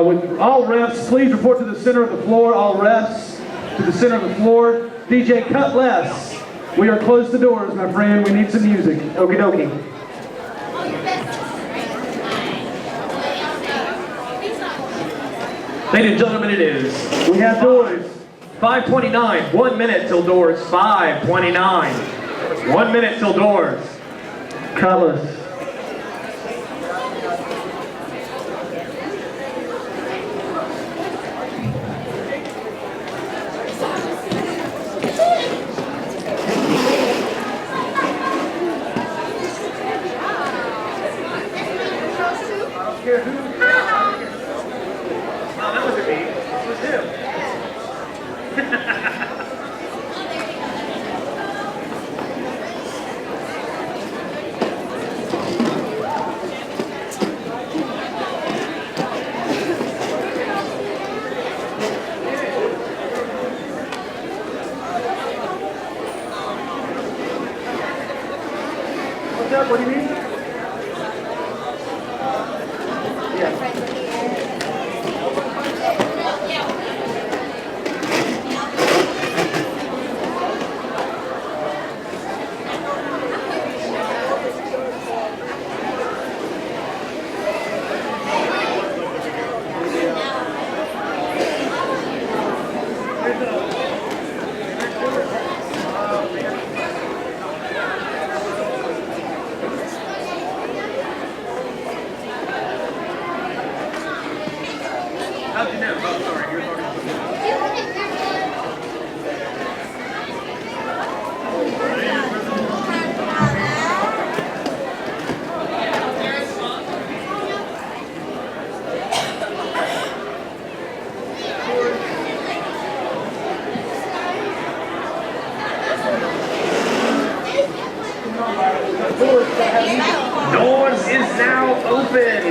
With all refs, please report to the center of the floor. All refs to the center of the floor. DJ, cut less. We are close to doors, my friend. We need some music. Okie dokie. Ladies and gentlemen, it is. We have doors. 5:29. 1 minute till doors. 5:29. 1 minute till doors. Cutlass. What do you mean? How'd you know? Oh, sorry, you're talking. Doors is now open.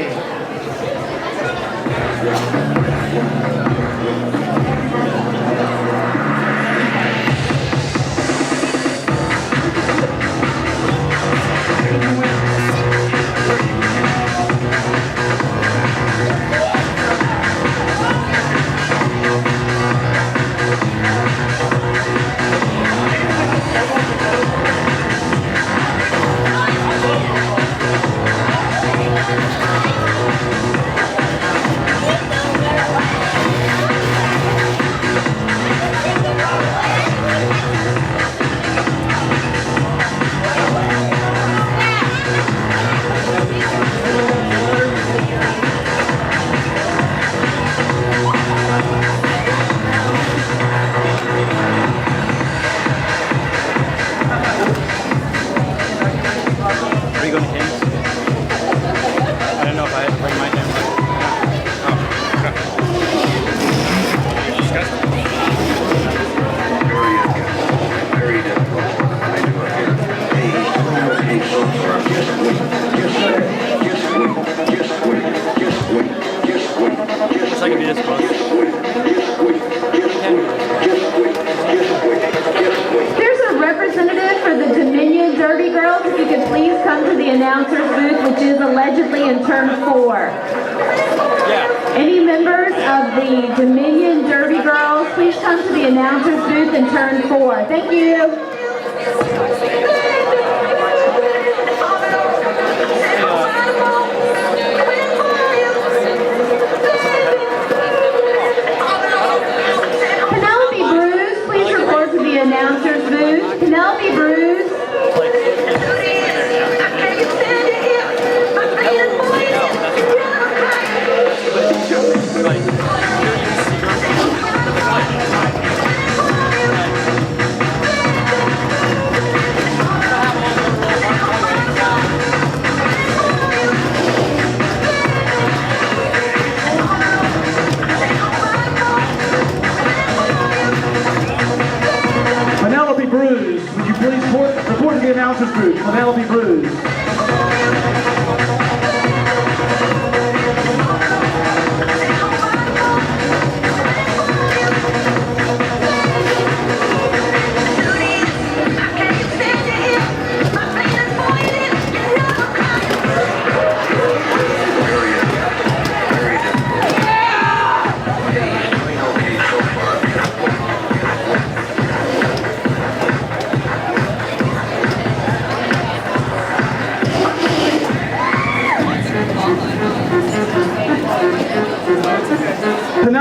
Here's a representative for the Dominion Derby Girls. If you could please come to the announcer's booth, which is allegedly in turn 4. Any members of the Dominion Derby Girls, please come to the announcer's booth in turn 4. Thank you. Announcer's booth. Penelope Bruce. Bruce, would you please report to the announcer's booth? Penelope Bruce.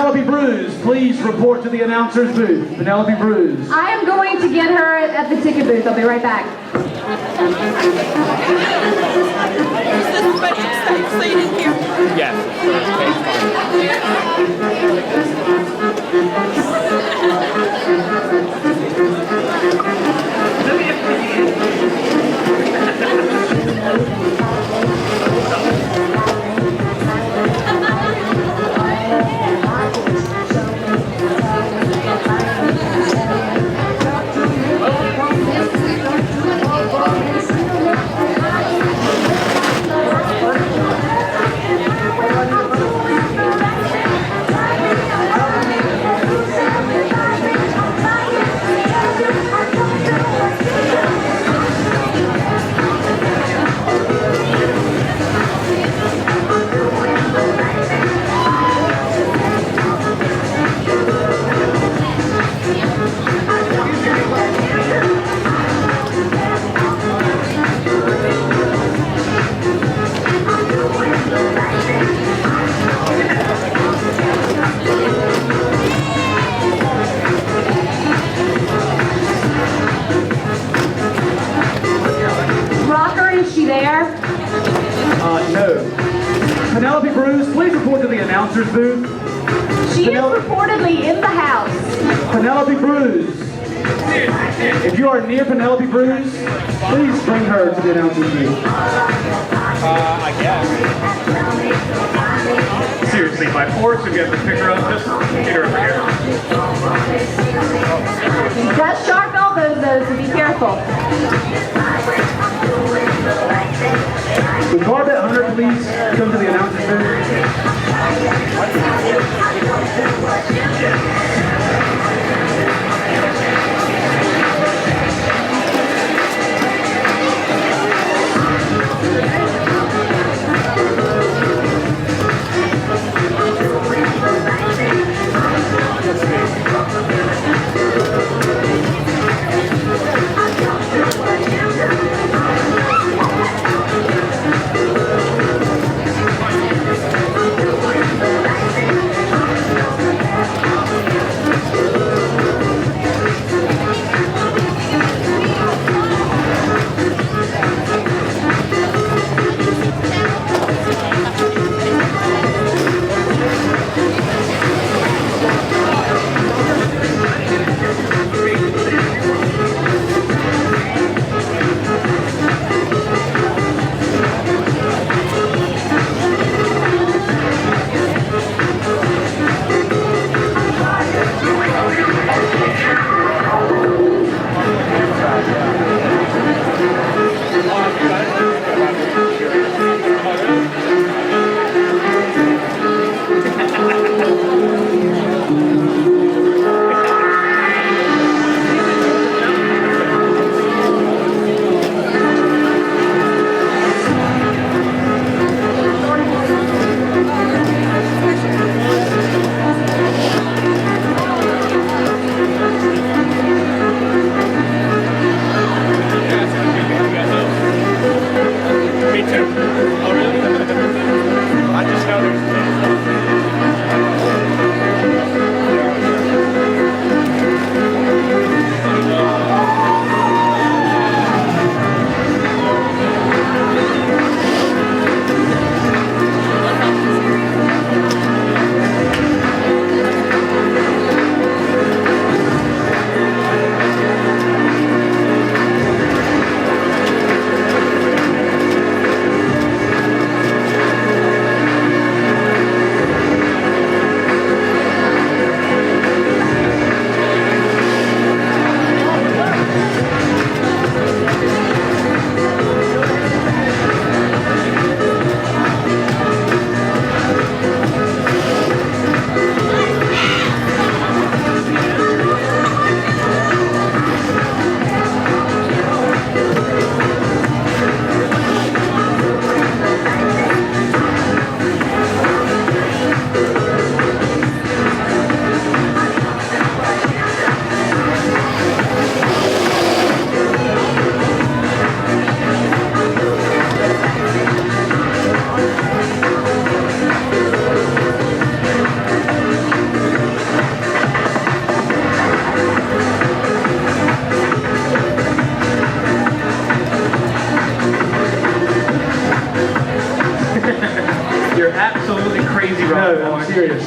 Penelope Bruce, please report to the announcer's booth. Penelope Bruce. I am going to get her at the ticket booth. I'll be right back. Yes. No. Penelope Bruce, please report to the announcer's booth. She is reportedly in the house. Penelope Bruce. If you are near Penelope Bruce, please bring her to the announcer's booth. I guess. Seriously, by force, if you have to pick her up, just get her over here. She's got sharp elbows though, so be careful. Would Barbette Hunter please come to the announcer's booth?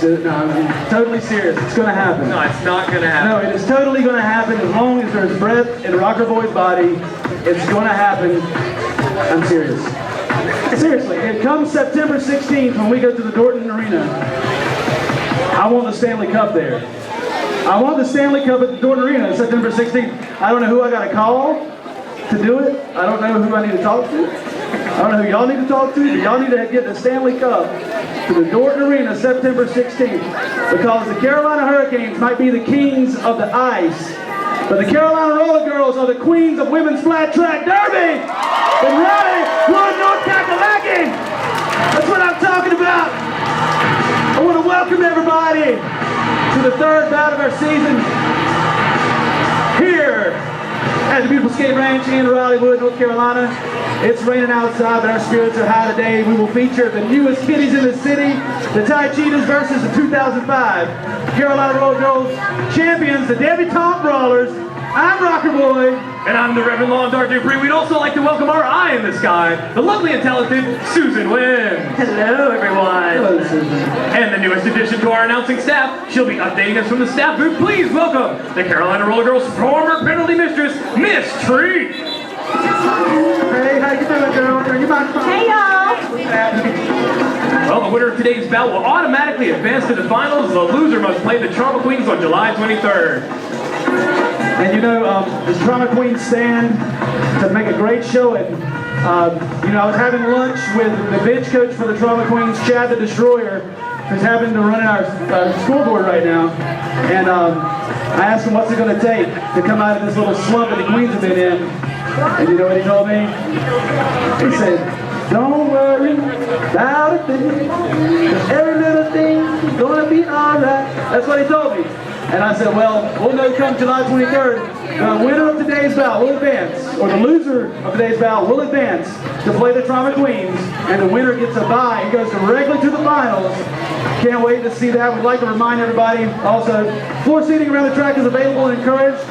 No, I'm totally serious. It's going to happen. No, it's not gonna happen. No, it is totally going to happen as long as there's breath in Rocker Boy's body. It's going to happen. I'm serious. Seriously, it comes September 16th when we go to the Dorton Arena. I want the Stanley Cup there. I want the Stanley Cup at the Dorton Arena September 16th. I don't know who I got to call to do it. I don't know who I need to talk to. I don't know who y'all need to talk to, but y'all need to get the Stanley Cup to the Dorton Arena September 16th, because the Carolina Hurricanes might be the kings of the ice, but the Carolina Rollergirls are the queens of women's flat track derby in Raleigh, Wood, North Kakalaki. That's what I'm talking about. I want to welcome everybody to the third bout of our season here at the beautiful skate ranch in Raleigh, Wood, North Carolina. It's raining outside, but our spirits are high today. We will feature the newest kitties in the city, the Thai Cheetahs versus the 2005 Carolina Rollergirls champions, the debutante brawlers. I'm Rocker Boy. And I'm the Reverend Law Dark Dupree. We'd also like to welcome our eye in the sky, the lovely and talented Susan Wynn. Hello, everyone. Hello, Susan. And the newest addition to our announcing staff, she'll be updating us from the staff booth. Please welcome the Carolina Rollergirls' former penalty mistress, Miss Treat. Hey, how you doing, girl? Are you my phone? Hey, y'all. Well, the winner of today's bout will automatically advance to the finals. The loser must play the Trauma Queens on July 23rd. And you know, the Trauma Queens stand to make a great showing. You know, I was having lunch with the bench coach for the Trauma Queens, Chad the Destroyer, who's having to run our scoreboard right now. And I asked him what's it going to take to come out of this little slump that the Queens have been in. And you know what he told me? He said, don't worry about a thing, 'cause every little thing's gonna be alright. That's what he told me. And I said, well, we'll know come July 23rd, the winner of today's bout will advance, or the loser of today's bout will advance to play the Trauma Queens, and the winner gets a bye. He goes directly to the finals. Can't wait to see that. We'd like to remind everybody also, floor seating around the track is available and encouraged.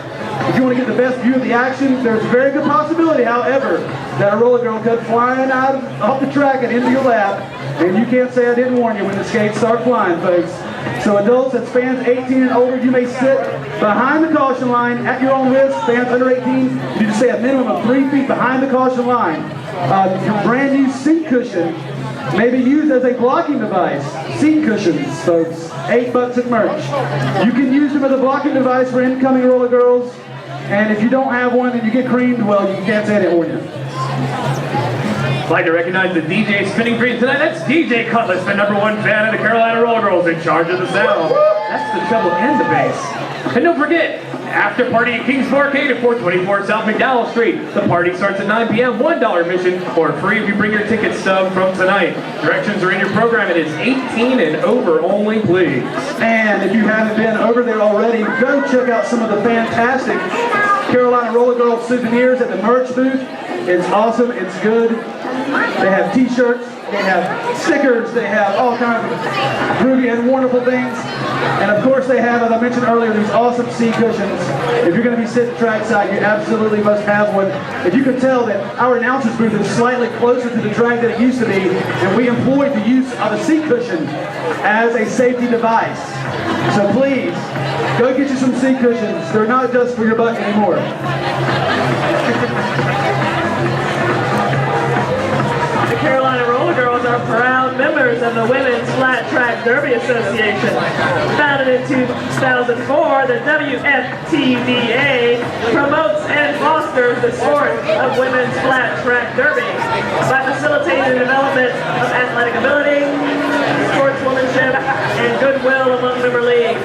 If you want to get the best view of the action, there's a very good possibility, however, that a roller girl could flying off the track and into your lap, and you can't say I didn't warn you when the skates start flying, folks. So adults that fans 18 and older, you may sit behind the caution line at your own risk. Fans under 18, you need to stay a minimum of 3 feet behind the caution line. Your brand new seat cushion may be used as a blocking device. Seat cushions, folks, $8 at merch. You can use them as a blocking device for incoming roller girls. And if you don't have one and you get creamed, well, you can't say I didn't warn you. I'd like to recognize the DJ spinning green tonight. That's DJ Cutlass, the #1 fan of the Carolina Rollergirls, in charge of the sound. That's the treble and the bass. And don't forget, after party at King's Arcade at 424 South McDowell Street. The party starts at 9 p.m., $1 admission, or free if you bring your ticket stub from tonight. Directions are in your program. It is 18 and over only, please. And if you haven't been over there already, go check out some of the fantastic Carolina Rollergirls souvenirs at the merch booth. It's awesome, it's good. They have t-shirts, they have stickers, they have all kinds of groovy and wonderful things. And of course they have, as I mentioned earlier, these awesome seat cushions. If you're going to be sitting trackside, you absolutely must have one. If you could tell that our announcer's booth is slightly closer to the track than it used to be, and we employed the use of a seat cushion as a safety device. So please, go get you some seat cushions. They're not just for your butt anymore. The Carolina Rollergirls are proud members of the Women's Flat Track Derby Association. Founded in 2004, the WFTDA promotes and fosters the sport of women's flat track derby by facilitating the development of athletic ability, sportswomanship, and goodwill among member leagues.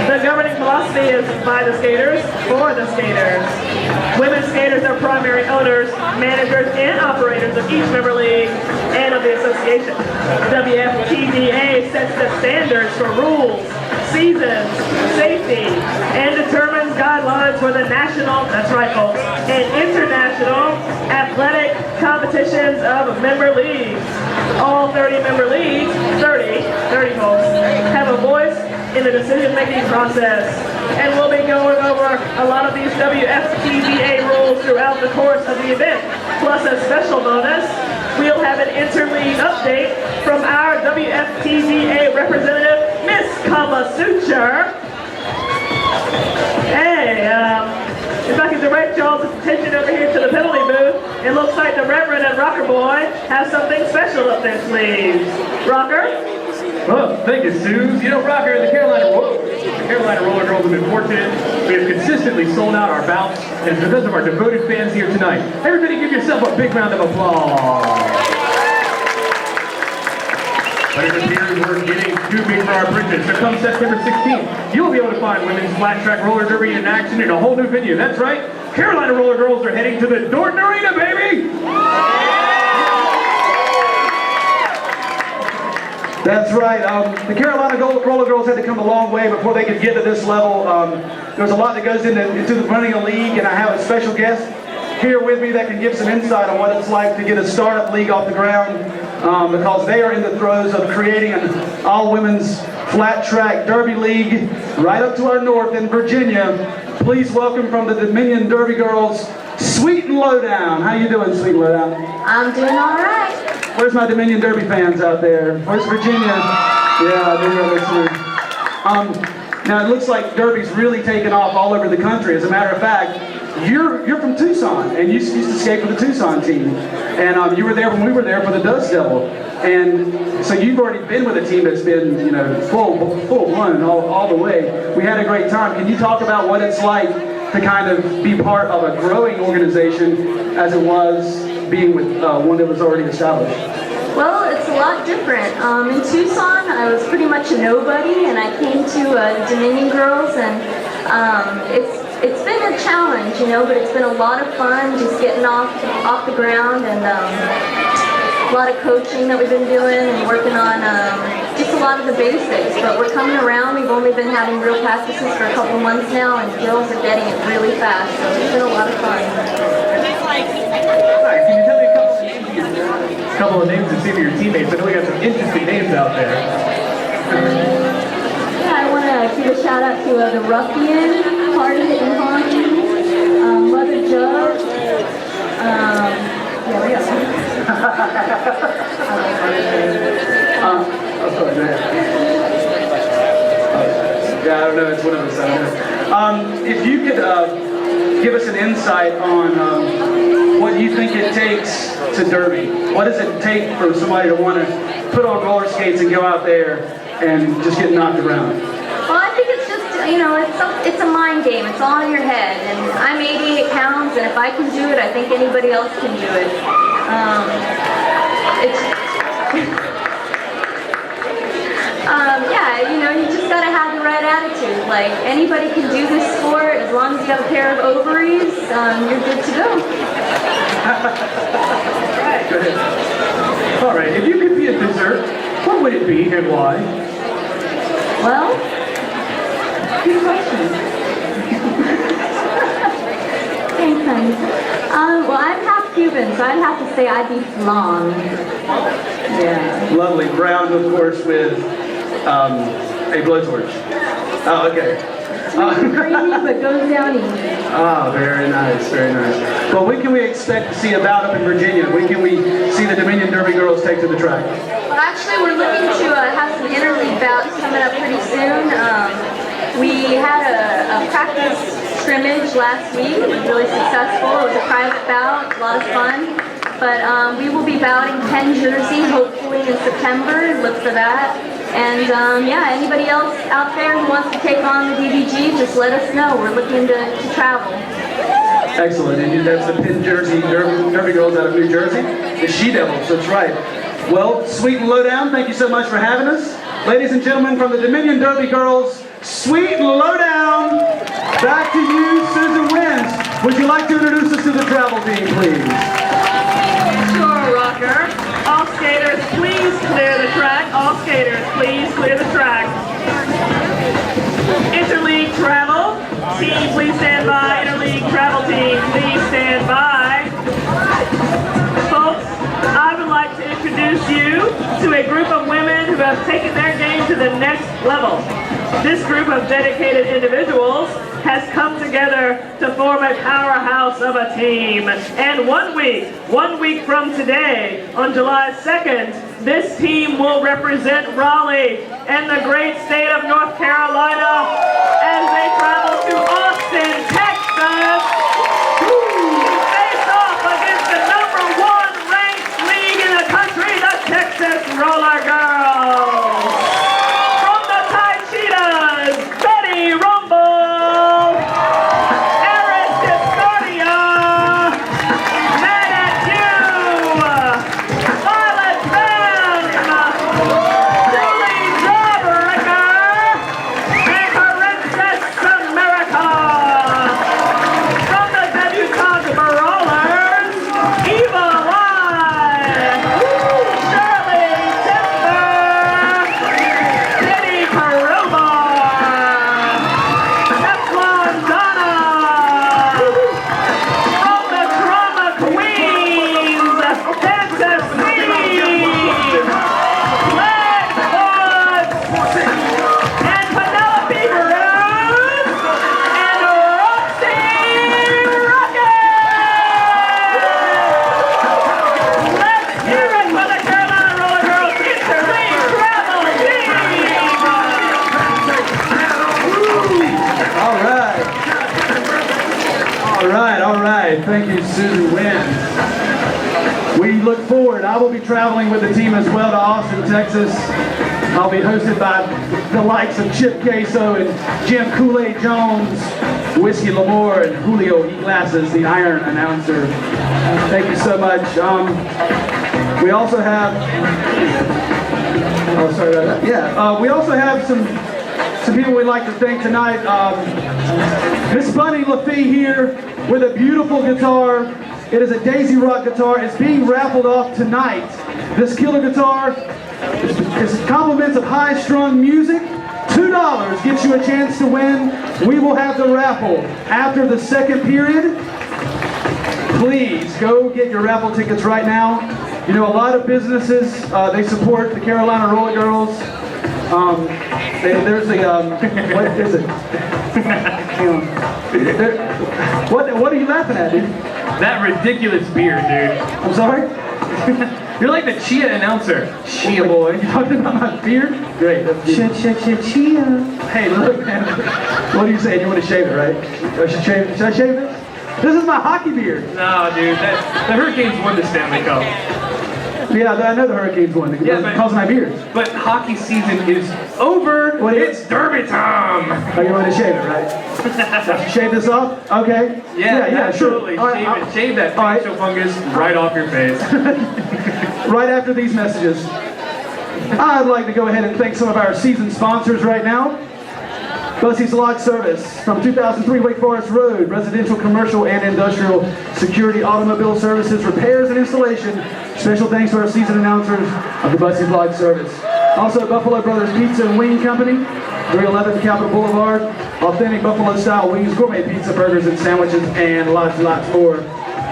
The governing philosophy is by the skaters, for the skaters. Women skaters are primary owners, managers, and operators of each member league and of the association. WFTDA sets the standards for rules, seasons, safety, and determines guidelines for the national, that's right folks, and international athletic competitions of member leagues. All 30 member leagues, 30 folks, have a voice in the decision-making process. And we'll be going over a lot of these WFTDA rules throughout the course of the event. Plus a special bonus, we'll have an interleague update from our WFTDA representative, Miss Kama Suture. Hey, if I can direct y'all's attention over here to the penalty booth, it looks like the Reverend and Rocker Boy have something special up their sleeves. Rocker? Well, thank you, Suze. You know, Rocker, the Carolina Rollergirls have been fortunate. We have consistently sold out our bouts, and it's because of our devoted fans here tonight. Everybody give yourself a big round of applause. But it appears we're getting too big for our britches. So come September 16th, you'll be able to find women's flat track roller derby in action in a whole new venue. That's right, Carolina Rollergirls are heading to the Dorton Arena, baby! That's right. The Carolina Rollergirls had to come a long way before they could get to this level. There's a lot that goes into running a league, and I have a special guest here with me that can give some insight on what it's like to get a startup league off the ground, because they are in the throes of creating an all-women's flat track derby league right up to our north in Virginia. Please welcome from the Dominion Derby Girls, Sweet and Lowdown. How you doing, Sweet and Lowdown? I'm doing all right. Where's my Dominion Derby fans out there? Where's Virginia? Yeah, they're listening. Now it looks like Derby's really taken off all over the country. As a matter of fact, you're from Tucson, and you used to skate for the Tucson team, and you were there when we were there for the Dust Devil, and so you've already been with a team that's been, you know, full blown all the way. We had a great time. Can you talk about what it's like to kind of be part of a growing organization as it was being with one that was already established? Well, it's a lot different. In Tucson, I was pretty much a nobody, and I came to Dominion Girls, and it's been a challenge, you know, but it's been a lot of fun just getting off the ground, and a lot of coaching that we've been doing and working on just a lot of the basics. But we're coming around. We've only been having real practices for a couple months now, and girls are getting it really fast, so it's been a lot of fun. Hi, can you tell me a couple of names of some of your teammates? I know we got some interesting names out there. Yeah, I want to give a shout out to the Ruffian, Hard Hitting Honky, Mother Judge. Yeah, we got some. Oh, sorry, go ahead. Yeah, I don't know, it's one of us, I don't know. If you could give us an insight on what you think it takes to derby. What does it take for somebody to want to put on roller skates and go out there and just get knocked around? Well, I think it's just, you know, it's a mind game. It's all in your head. And I'm 88 pounds, and if I can do it, I think anybody else can do it. Yeah, you know, you just gotta have the right attitude. Like, anybody can do this sport as long as you have a pair of ovaries. You're good to go. Go ahead. All right, if you could be a dessert, what would it be and why? Well, good question. Thanks, honey. Well, I'm half Cuban, so I'd have to say I'd be flan. Yeah. Lovely. Brown, of course, with a blowtorch. Oh, okay. Creamy, but goes down easy. Ah, very nice, very nice. Well, when can we expect to see a bout up in Virginia? When can we see the Dominion Derby Girls take to the track? Well, actually, we're looking to have some interleague bouts coming up pretty soon. We had a practice scrimmage last week. It was really successful. It was a private bout, a lot of fun. But we will be bouting Penn Jersey, hopefully in September. Look for that. And yeah, anybody else out there who wants to take on the DBG, just let us know. We're looking to travel. Excellent. And that's the Penn Jersey Derby Girls out of New Jersey. The She-Devils, that's right. Well, Sweet and Lowdown, thank you so much for having us. Ladies and gentlemen, from the Dominion Derby Girls, Sweet and Lowdown. Back to you, Susan Wins. Would you like to introduce us to the travel team, please? Sure, Rocker. All skaters, please clear the track. All skaters, please clear the track. Interleague travel. Team, please stand by. Interleague travel team, please stand by. Folks, I would like to introduce you to a group of women who have taken their game to the next level. This group of dedicated individuals has come together to form a powerhouse of a team. And 1 week from today, on July 2nd, this team will represent Raleigh and the great state of North Carolina as they travel to Austin, Texas to face off against the #1 ranked league in the country, the Texas Rollergirls. From the Tide Cheetahs, Betty Rumble, Eris Discordia, Mad at You, Violet Bam, Julie Jawbreaker, and Princess America. From the debutante brawlers, Eva Lai, Shirley Timber, Kitty Karuba, Teflon Donna. From the Drama Queens, Kansas City, Leg Woods, and Penelope Cruz, and Roxy Rocket. Let's hear it for the Carolina Rollergirls Interleague Travel Team. All right. Thank you, Susan Wynn. We look forward. I will be traveling with the team as well to Austin, Texas. I'll be hosted by the likes of Chip Queso and Jim Kool-Aid Jones, Whiskey Lamore, and Julio E. Glasses, the Iron announcer. Thank you so much. We also have... Oh, sorry about that. Yeah, we also have some people we'd like to thank tonight. Miss Bunny Lafee here with a beautiful guitar. It is a Daisy Rock guitar. It's being raffled off tonight. This killer guitar is compliments of high-strung music. $2 gets you a chance to win. We will have the raffle after the second period. Please go get your raffle tickets right now. You know, a lot of businesses, they support the Carolina Rollergirls. There's the, what is it? Hang on. What are you laughing at, dude? That ridiculous beard, dude. I'm sorry? You're like the Chia announcer. Chia boy. You talking about my beard? Great. Chia. Hey, look, man. What are you saying? You want to shave it, right? I should shave it. Should I shave it? This is my hockey beard. No, dude. The Hurricanes won the Stanley Cup. Yeah, I know the Hurricanes won. Yeah, because of my beard. But hockey season is over. It's derby time. Oh, you want to shave it, right? Shave this off? Okay. Yeah, sure. absolutely. Shave that facial fungus right off your face. Right after these messages. I'd like to go ahead and thank some of our season sponsors right now. Bussey's Lodge Service from 2003 Wake Forest Road, residential, commercial, and industrial security automobile services, repairs, and installation. Special thanks to our season announcers of the Bussey's Lodge Service. Also, Buffalo Brothers Pizza and Wing Company, 311 Capitol Boulevard, authentic Buffalo-style wings, gourmet pizza, burgers, and sandwiches, and lots more.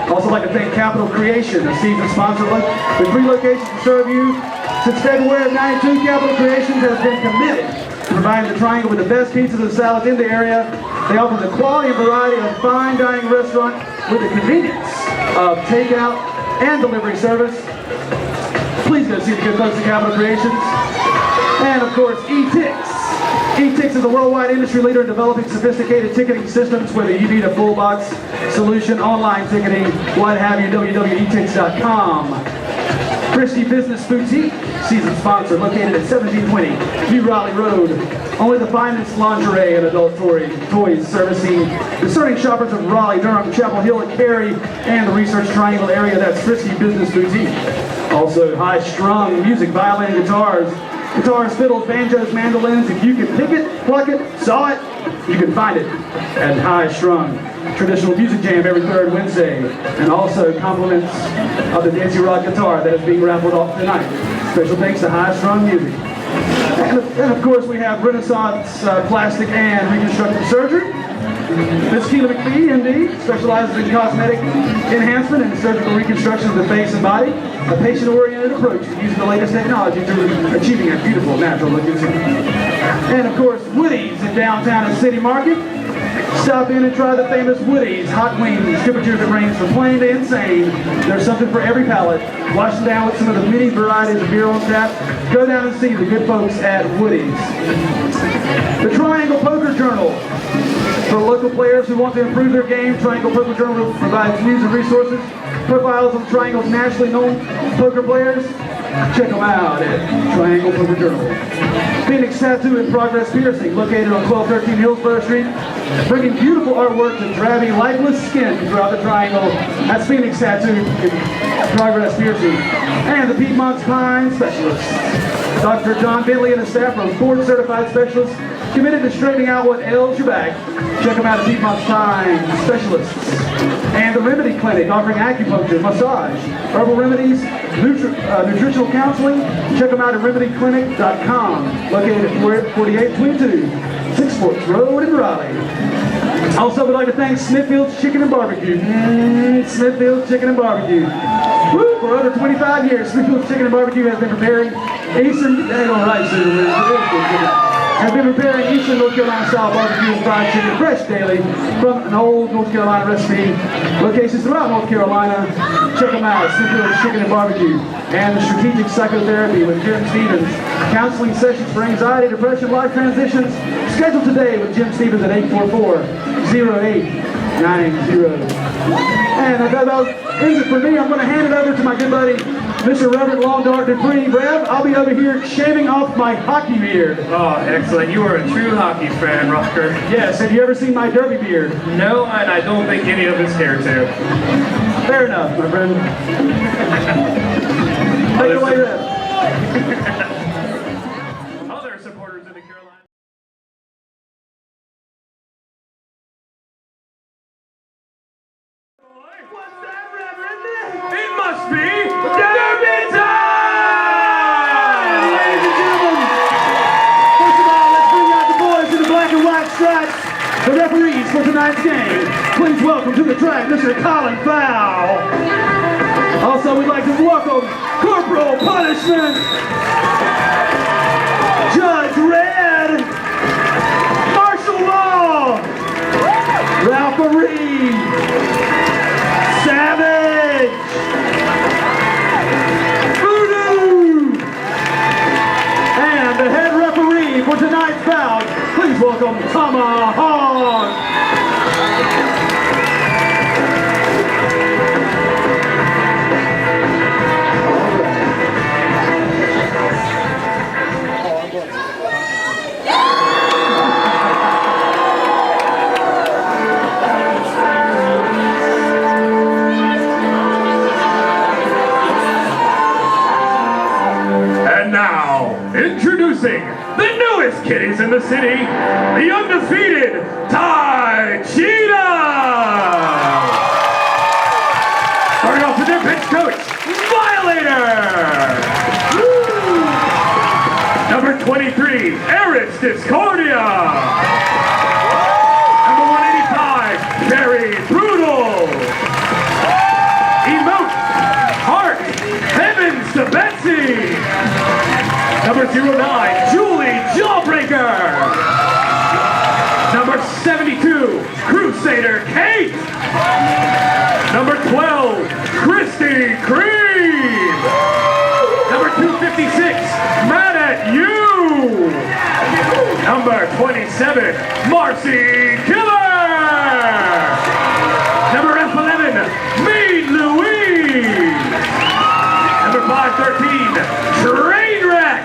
Also like to thank Capital Creation, a season sponsor with 3 locations to serve you. Since February of '92, Capital Creations has been committed to providing the Triangle with the best pizzas and salads in the area. They offer the quality and variety of fine dining restaurant with the convenience of takeout and delivery service. Please go see the good folks at Capital Creations. And of course, eTix. eTix is a worldwide industry leader in developing sophisticated ticketing systems, whether you need a full box solution, online ticketing, what have you, www.etix.com. Christie Business Boutique, season sponsor, located at 1720 New Raleigh Road. Only the finest lingerie and adult toys, servicing discerning shoppers of Raleigh, Durham, Chapel Hill, and Cary, and the Research Triangle area. That's Christie Business Boutique. Also, high-strung music, violin, guitars, fiddles, banjos, mandolins. If you can pick it, pluck it, saw it, you can find it at High Strung. Traditional music jam every third Wednesday. And also compliments of the Daisy Rock guitar that is being raffled off tonight. Special thanks to High Strung Music. And of course we have Renaissance Plastic and Reconstructive Surgery. Ms. Keela McPhee, MD, specializes in cosmetic enhancement and surgical reconstruction of the face and body. A patient-oriented approach to using the latest technology to achieving a beautiful, natural-looking skin. And of course, Woody's in downtown and City Market. Stop in and try the famous Woody's Hot Wings. Temperatures that range from plain to insane. There's something for every palate. Wash them down with some of the many varieties of beer on tap. Go down and see the good folks at Woody's. The Triangle Poker Journal. For local players who want to improve their game, Triangle Poker Journal provides news and resources, profiles of Triangle's nationally known poker players. Check them out at Triangle Poker Journal. Phoenix Tattoo and Progress Piercing, located on 1213 Hillsborough Street, bringing beautiful artwork to drabby, lifeless skin throughout the Triangle. That's Phoenix Tattoo and Progress Piercing. And the Piedmont's Pine Specialists. Dr. John Bentley and his staff are board-certified specialists committed to straightening out what ails your back. Check them out at Piedmont's Pine Specialists. And the Remedy Clinic, offering acupuncture, massage, herbal remedies, nutritional counseling. Check them out at remedyclinic.com, located at 4822 6 Forks Road in Raleigh. Also, we'd like to thank Smithfield's Chicken and Barbecue. Smithfield's Chicken and Barbecue. Woo, for over 25 years, Smithfield's Chicken and Barbecue has been preparing Eastern North Carolina style barbecue and fried chicken, fresh daily from an old North Carolina recipe. Locations throughout North Carolina. Check them out, Smithfield's Chicken and Barbecue. And the Strategic Psychotherapy with Jim Stevens. Counseling sessions for anxiety, depression, life transitions. Scheduled today with Jim Stevens at 844-0890. And that about ends it for me. I'm going to hand it over to my good buddy, Mr. Reverend Long Dark Dupree. Rev, I'll be over here shaving off my hockey beard. Oh, excellent. You are a true hockey fan, Rocker. Yes, have you ever seen my derby beard? No, and I don't think any of us care to. Fair enough, my friend. Take it away, Rev. Other supporters of the Carolina. What's that, Reverend? It must be Derby time! Ladies and gentlemen, first of all, let's bring out the boys in the black and white stripes, the referees for tonight's game. Please welcome to the track, Mr. Colin Fowl. Also, we'd like to welcome Corporal Punishment, Judge Red, Martial Law, Ralph Marie, Savage, Voodoo, and the head referee for tonight's bout. Please welcome Tomahawk. And now, introducing the newest kitties in the city, the undefeated Thai Cheetah! Starting off with their bench coach, Violator! Number 23, Eris Discordia! Number 185, Barry Brutal! Emote, Heart, Heavens to Betsy! Number 09, Julie Jawbreaker! Number 72, Crusader Kate! Number 12, Christy Creed! Number 256, Mad at You! Number 27, Marcy Killer! Number F11, Mean Louise! Number 513, Trainwreck!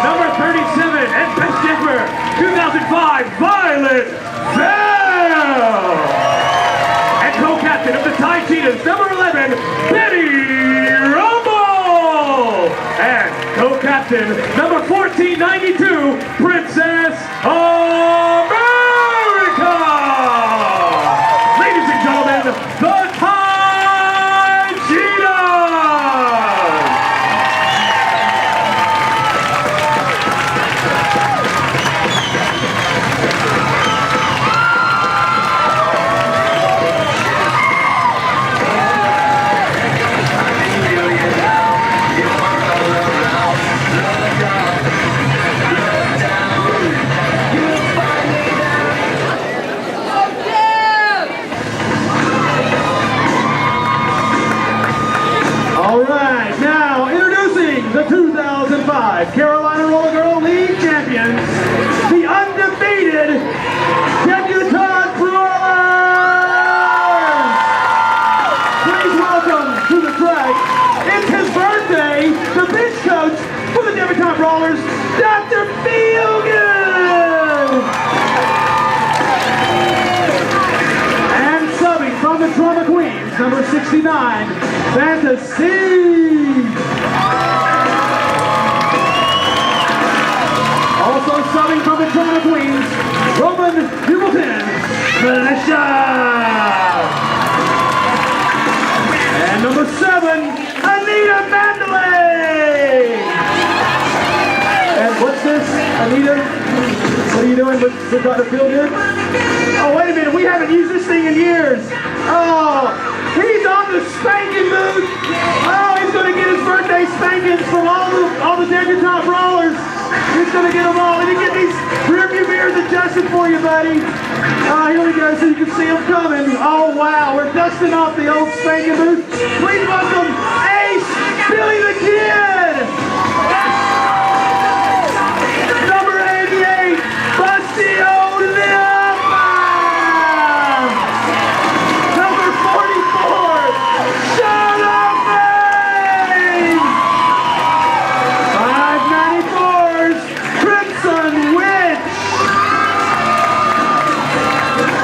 Number 37, and best ever, 2005, Violet Bell! And co-captain of the Thai Cheetahs, number 11, Betty Rumble! And co-captain, number 1492, Princess America! Ladies and gentlemen, the Thai Cheetahs! 69, Fantasy. Also subbing from the Drama Queens, Roman Hamilton, Felicia. And number 7, Anita Mandalay. And what's this, Anita? What are you doing? We're trying to feel good? Oh, wait a minute. We haven't used this thing in years. Oh, he's on the spanking booth. Oh, he's going to get his birthday spankings from all the debutante brawlers. He's going to get them all. Let me get these rearview mirrors adjusted for you, buddy. Here we go so you can see them coming. Oh, wow. We're dusting off the old spanking booth. Please welcome Ace, Billy the Kid. Number 88, Bastio Lima. Number 44, Shut Up Fame. 594's Crimson Witch.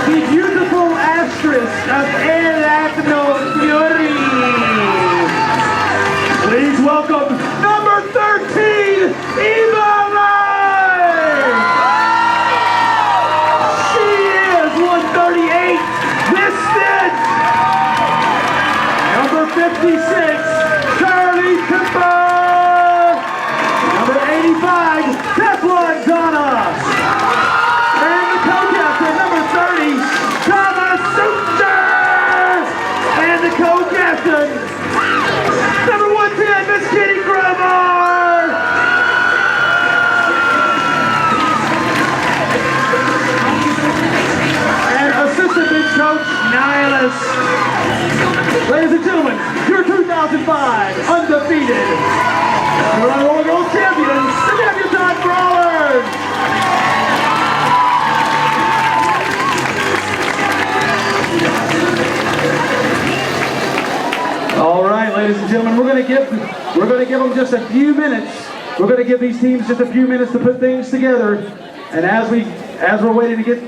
The beautiful asterisk of Arachno Fury. Please welcome number 13, Eva Rai. She is 138, Misted. Number 56, Charlie Cooper. Number 85, Teflon Donna. And the co-captain, number 30, Thomas Suter. And the co-captain, number 110, Miss Kitty Grover. And assistant bench coach, Nihilus. Ladies and gentlemen, your 2005 undefeated Carolina Rollergirls champions, the Debutante Brawlers. All right, ladies and gentlemen, we're going to give them just a few minutes. We're going to give these teams just a few minutes to put things together. And as we're waiting to get,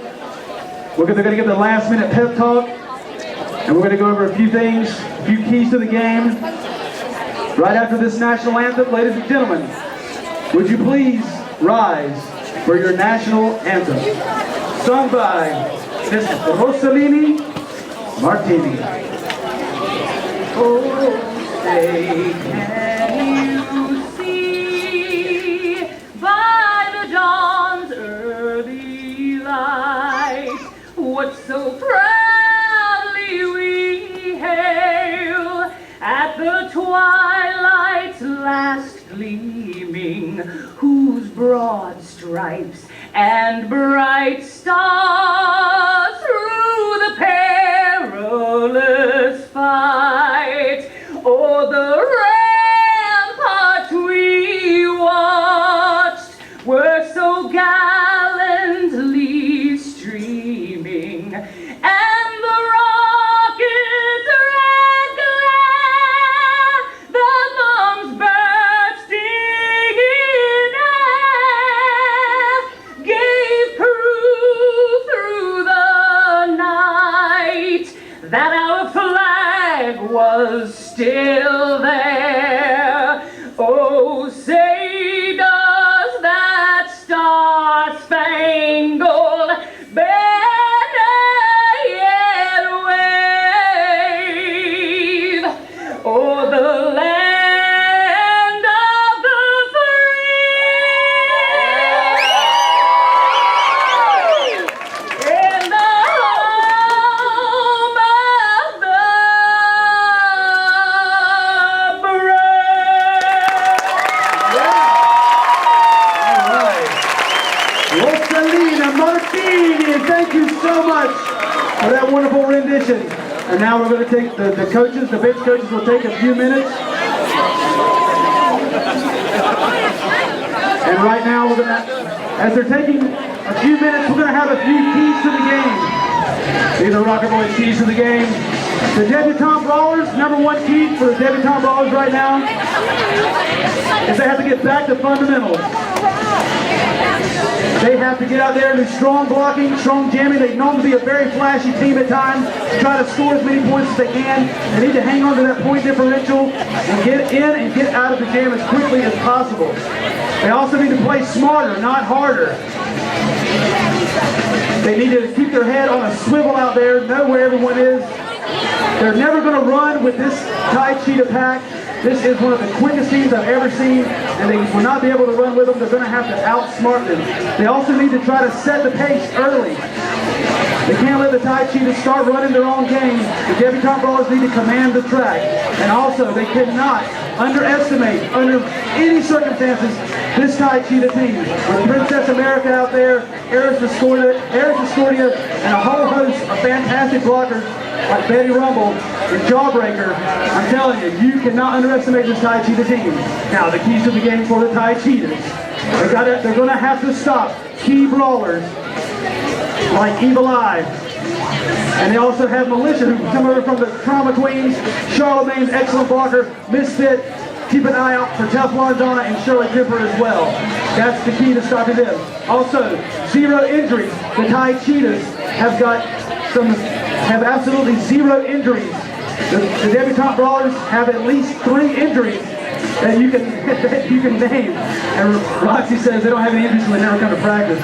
they're going to give the last minute pep talk, and we're going to go over a few things, a few keys to the game. Right after this national anthem, ladies and gentlemen, would you please rise for your national anthem, sung by Miss Rosalini Martini. Oh, say, can you see by the dawn's early light what so proudly we hail at the twilight's last gleaming, whose broad stripes and bright stars through the perilous fight o'er the rampart we watched were so gallantly streaming, and the rocket's red glare, the bombs bursting in air, gave proof through the night that our flag was still there. Oh, say does that star-spangled banner yet wave o'er the land of the free, in the home of the Rosalina Martini, thank you so much for that wonderful rendition. And now we're going to take the coaches, the bench coaches will take a few minutes. And right now we're going to, as they're taking a few minutes, we're going to have a few keys to the game. These are Rocker Boys keys to the game. The Debutante Brawlers, number 1 key for the Debutante Brawlers right now is they have to get back to fundamentals. They have to get out there and do strong blocking, strong jamming. They've known to be a very flashy team at times, try to score as many points as they can. They need to hang on to that point differential and get in and get out of the jam as quickly as possible. They also need to play smarter, not harder. They need to keep their head on a swivel out there, know where everyone is. They're never going to run with this tight cheetah pack. This is one of the quickest teams I've ever seen, and they will not be able to run with them. They're going to have to outsmart them. They also need to try to set the pace early. They can't let the Tide Cheetahs start running their own game. The debutante brawlers need to command the track. And also, they cannot underestimate, under any circumstances, this Tide Cheetah team. With Princess America out there, Eris Discordia, and a whole host of fantastic blockers like Betty Rumble and Jawbreaker. I'm telling you, you cannot underestimate this Tide Cheetah team. Now, the keys to the game for the Tide Cheetahs. They're going to have to stop key brawlers like Evil Eye. And they also have Militia, who come over from the Trauma Queens, Charlemagne's excellent blocker, Misfit. Keep an eye out for Teflon Donna and Shirley Cooper as well. That's the key to stopping them. Also, 0 injuries. The Tide Cheetahs have absolutely 0 injuries. The debutante brawlers have at least 3 injuries that you can name. And Roxy says they don't have any injuries so they never come to practice.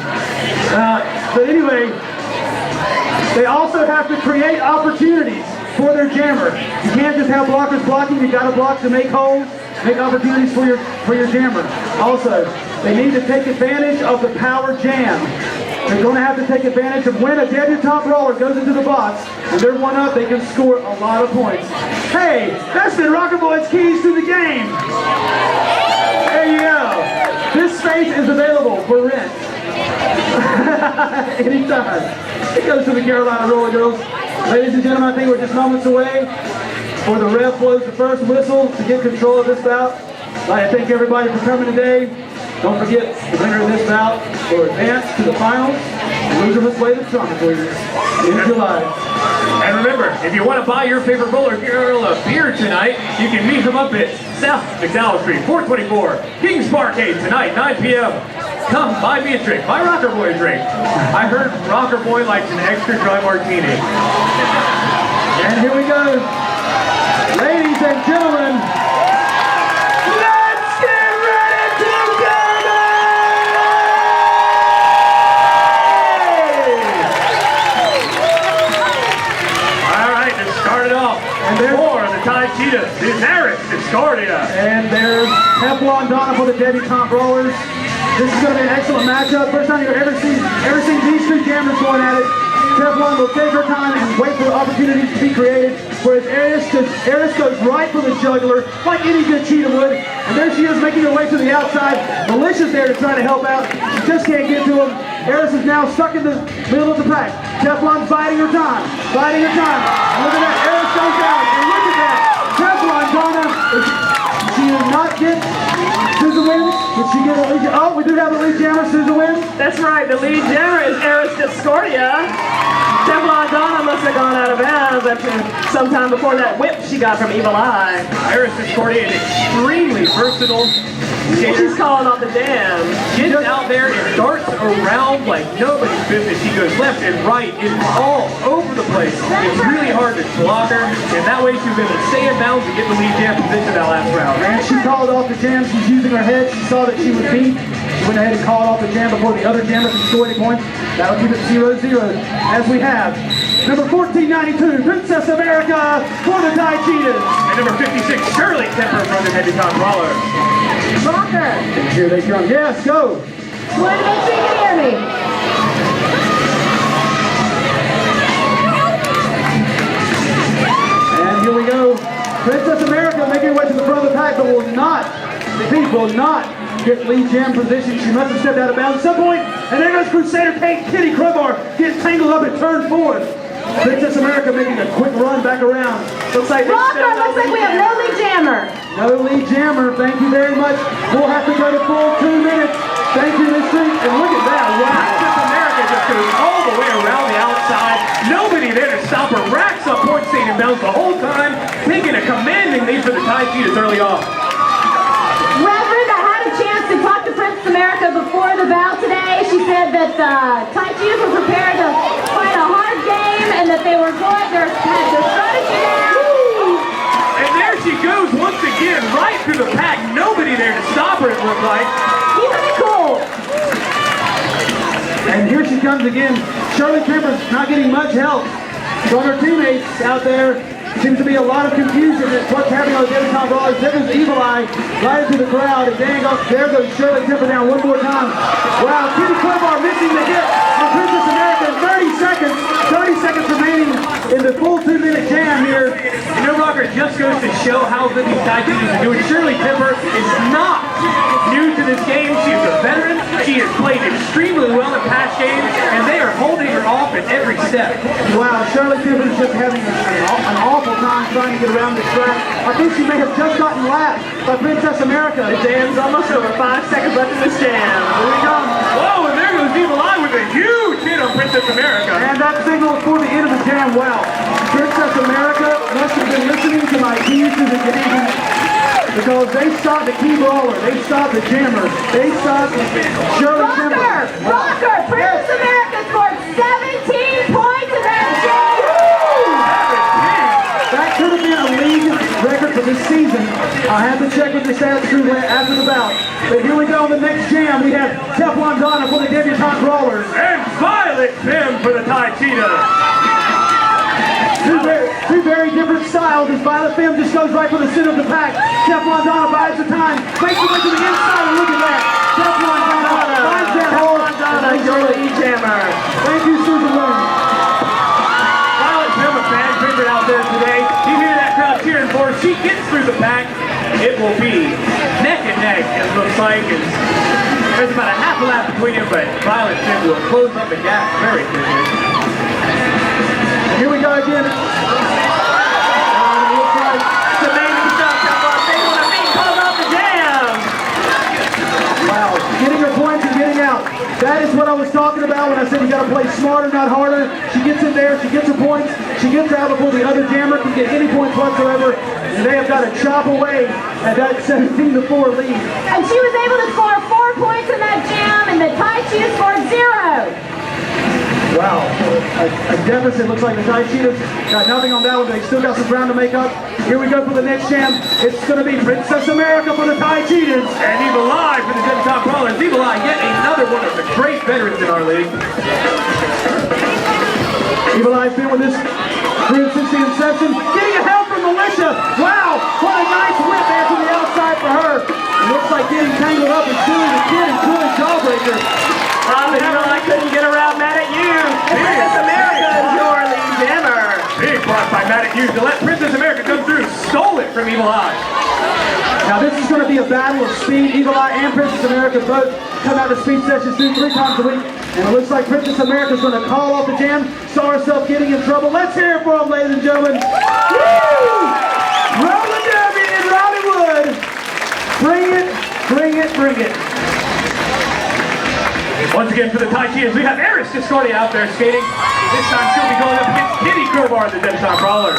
But anyway, they also have to create opportunities for their jammer. You can't just have blockers blocking. You got to block to make holes, make opportunities for your jammer. Also, they need to take advantage of the power jam. They're going to have to take advantage of when a debutante brawler goes into the box and they're one up, they can score a lot of points. Hey, that's been Rocker Boy's keys to the game. There you go. This space is available for rent. Anytime. It goes to the Carolina Rollergirls. Ladies and gentlemen, I think we're just moments away before the ref blows the first whistle to get control of this bout. I'd like to thank everybody for coming today. Don't forget, the winner of this bout will advance to the finals. The loser must play the Trauma Queens in July. And remember, if you want to buy your favorite roller girl a beer tonight, you can meet them up at South McDowell Street, 424, Kings Barcade tonight, 9 p.m. Come, buy me a drink. Buy Rocker Boy a drink. I heard Rocker Boy likes an extra dry martini. And here we go. Ladies and gentlemen, let's get ready to go! All right, let's start it off. And for the Tide Cheetahs is Eris Discordia. And there's Teflon Donna for the debutante brawlers. This is going to be an excellent matchup. First time you've ever seen these two jammers going at it. Teflon will take her time and wait for opportunities to be created, whereas Eris goes right for the jugular, like any good cheetah would. And there she is making her way to the outside. Militia's there to try to help out. She just can't get to him. Eris is now stuck in the middle of the pack. Teflon's biding her time. And look at that, Eris goes down. And look at that, Teflon Donna. She did not get Susan wins. Did she get a lead? Oh, we do have a lead jammer. Susan wins. That's right, the lead jammer is Eris Discordia. Teflon Donna must have gone out of bounds after sometime before that whip she got from Evil Eye. Eris Discordia is extremely versatile. She's calling off the jam. Gets out there and darts around like nobody's business. She goes left and right. It's all over the place. It's really hard to block her, and that way she was able to stay in bounds and get the lead jam position that last round. And she called off the jam. She's using her head. She saw that she was beat. She went ahead and called off the jam before the other jammer could score any points. That'll keep it 0-0 as we have number 1492, Princess America for the Tide Cheetahs. And number 56, Shirley Cooper for the debutante brawler. Rocker, And here they come. Yes, go. want to make sure you can hear me. And here we go. Princess America making her way to the front of the pack, but will not get lead jam position. She must have stepped out of bounds at some point. And there goes Crusader Kitty Crowbar. Gets tangled up at turn 4. Princess America making a quick run back around. Rocker, looks like we have no lead jammer. No lead jammer. Thank you very much. We'll have to go to full 2 minutes. Thank you, Miss Street. And look at that. Wow. Princess America just goes all the way around the outside. Nobody there to stop her. Racks up point staying in bounds the whole time. Taking a commanding lead for the Tide Cheetahs early on. Reverend, I had a chance to talk to Princess America before the bout today. She said that the Tai Chi's were prepared to fight a hard game and that they were good. Their strategy now. And there she goes once again, right through the pack. Nobody there to stop her, it looked like. Keeping it cool. And here she comes again. Shirley Kimber's not getting much help from her teammates out there. Seems to be a lot of confusion at what's happening on the debutante brawlers. There goes Evil Eye right into the crowd. And there goes Shirley Kimber down one more time. Wow, Kitty Crowbar missing the hit for Princess America in 30 seconds. 30 seconds remaining in the full 2-minute jam here. You know, Rocker, it just goes to show how good these Tai Chi are doing. Shirley Kimber is not new to this game. She is a veteran. She has played extremely well in past games, and they are holding her off at every step. Wow, Shirley Kimber is just having an awful time trying to get around this track. I think she may have just gotten lapped by Princess America. The jam's almost over. 5 seconds left in this jam. Here we come. Whoa, and there goes Evil Eye with a huge hit on Princess America. And that signal for the end of the jam. Wow, Princess America must have been listening to my keys to the game, because they stopped the key brawler, they stopped the jammer, they stopped Shirley Kimber. Rocker! Princess America scored 17 points in that jam! That could have been a league record for this season. I have to check with the stats crew after the bout. But here we go, the next jam, we have Teflon Donna for the debutante brawlers. And Violet Pim for the Tai Cheetah. Two very different styles as Violet Femme just goes right for the center of the pack. Teflon Donna buys the time, makes the way to the inside, and look at that. Teflon Donna finds that hole. Your lead jammer. Thank you, Susan Williams. Violet Pim, a fan favorite out there today. You hear that crowd cheering for her. She gets through the pack. It will be neck and neck, it looks like. There's about a half a lap between them, but Violet Pim will close up the gap very quickly. Here we go again. Looks like It's amazing stuff. Teflon staying on her feet, calls off the jam. wow, getting her points and getting out. That is what I was talking about when I said you got to play smarter, not harder. She gets in there, she gets her points, she gets out before the other jammer can get any points whatsoever. And they have got to chop away at that 17-4 lead. And she was able to score 4 points in that jam, and the Tai Chi scored 0. Wow, a deficit. Looks like the Tai Cheetahs got nothing on that one, but they still got some ground to make up. Here we go for the next jam. It's going to be Princess America for the Tai Cheetahs. And Evil Eye for the debutante brawlers. Evil Eye, yet another one of the great veterans in our league. Evil Eye's been with this group since the inception. Getting a help from Militia. Wow, what a nice whip there to the outside for her. It looks like getting tangled up with Julie the Kid and Julie Jawbreaker. Robin, I couldn't get around Mad at You. Princess America is your lead jammer. Big block by Matt Hughes to let Princess America come through. Stole it from Evil Eye. Now this is going to be a battle of speed. Evil Eye and Princess America both come out to speed sessions 3 times a week. And it looks like Princess America is going to call off the jam. Saw herself getting in trouble. Let's hear it for them, ladies and gentlemen. Woo! Roller Derby in Robbie Wood. Bring it, bring it, bring it. Once again for the Tai Cheetahs, we have Eris Discordia out there skating. This time she'll be going up against Kitty Crowbar, the debutante brawler.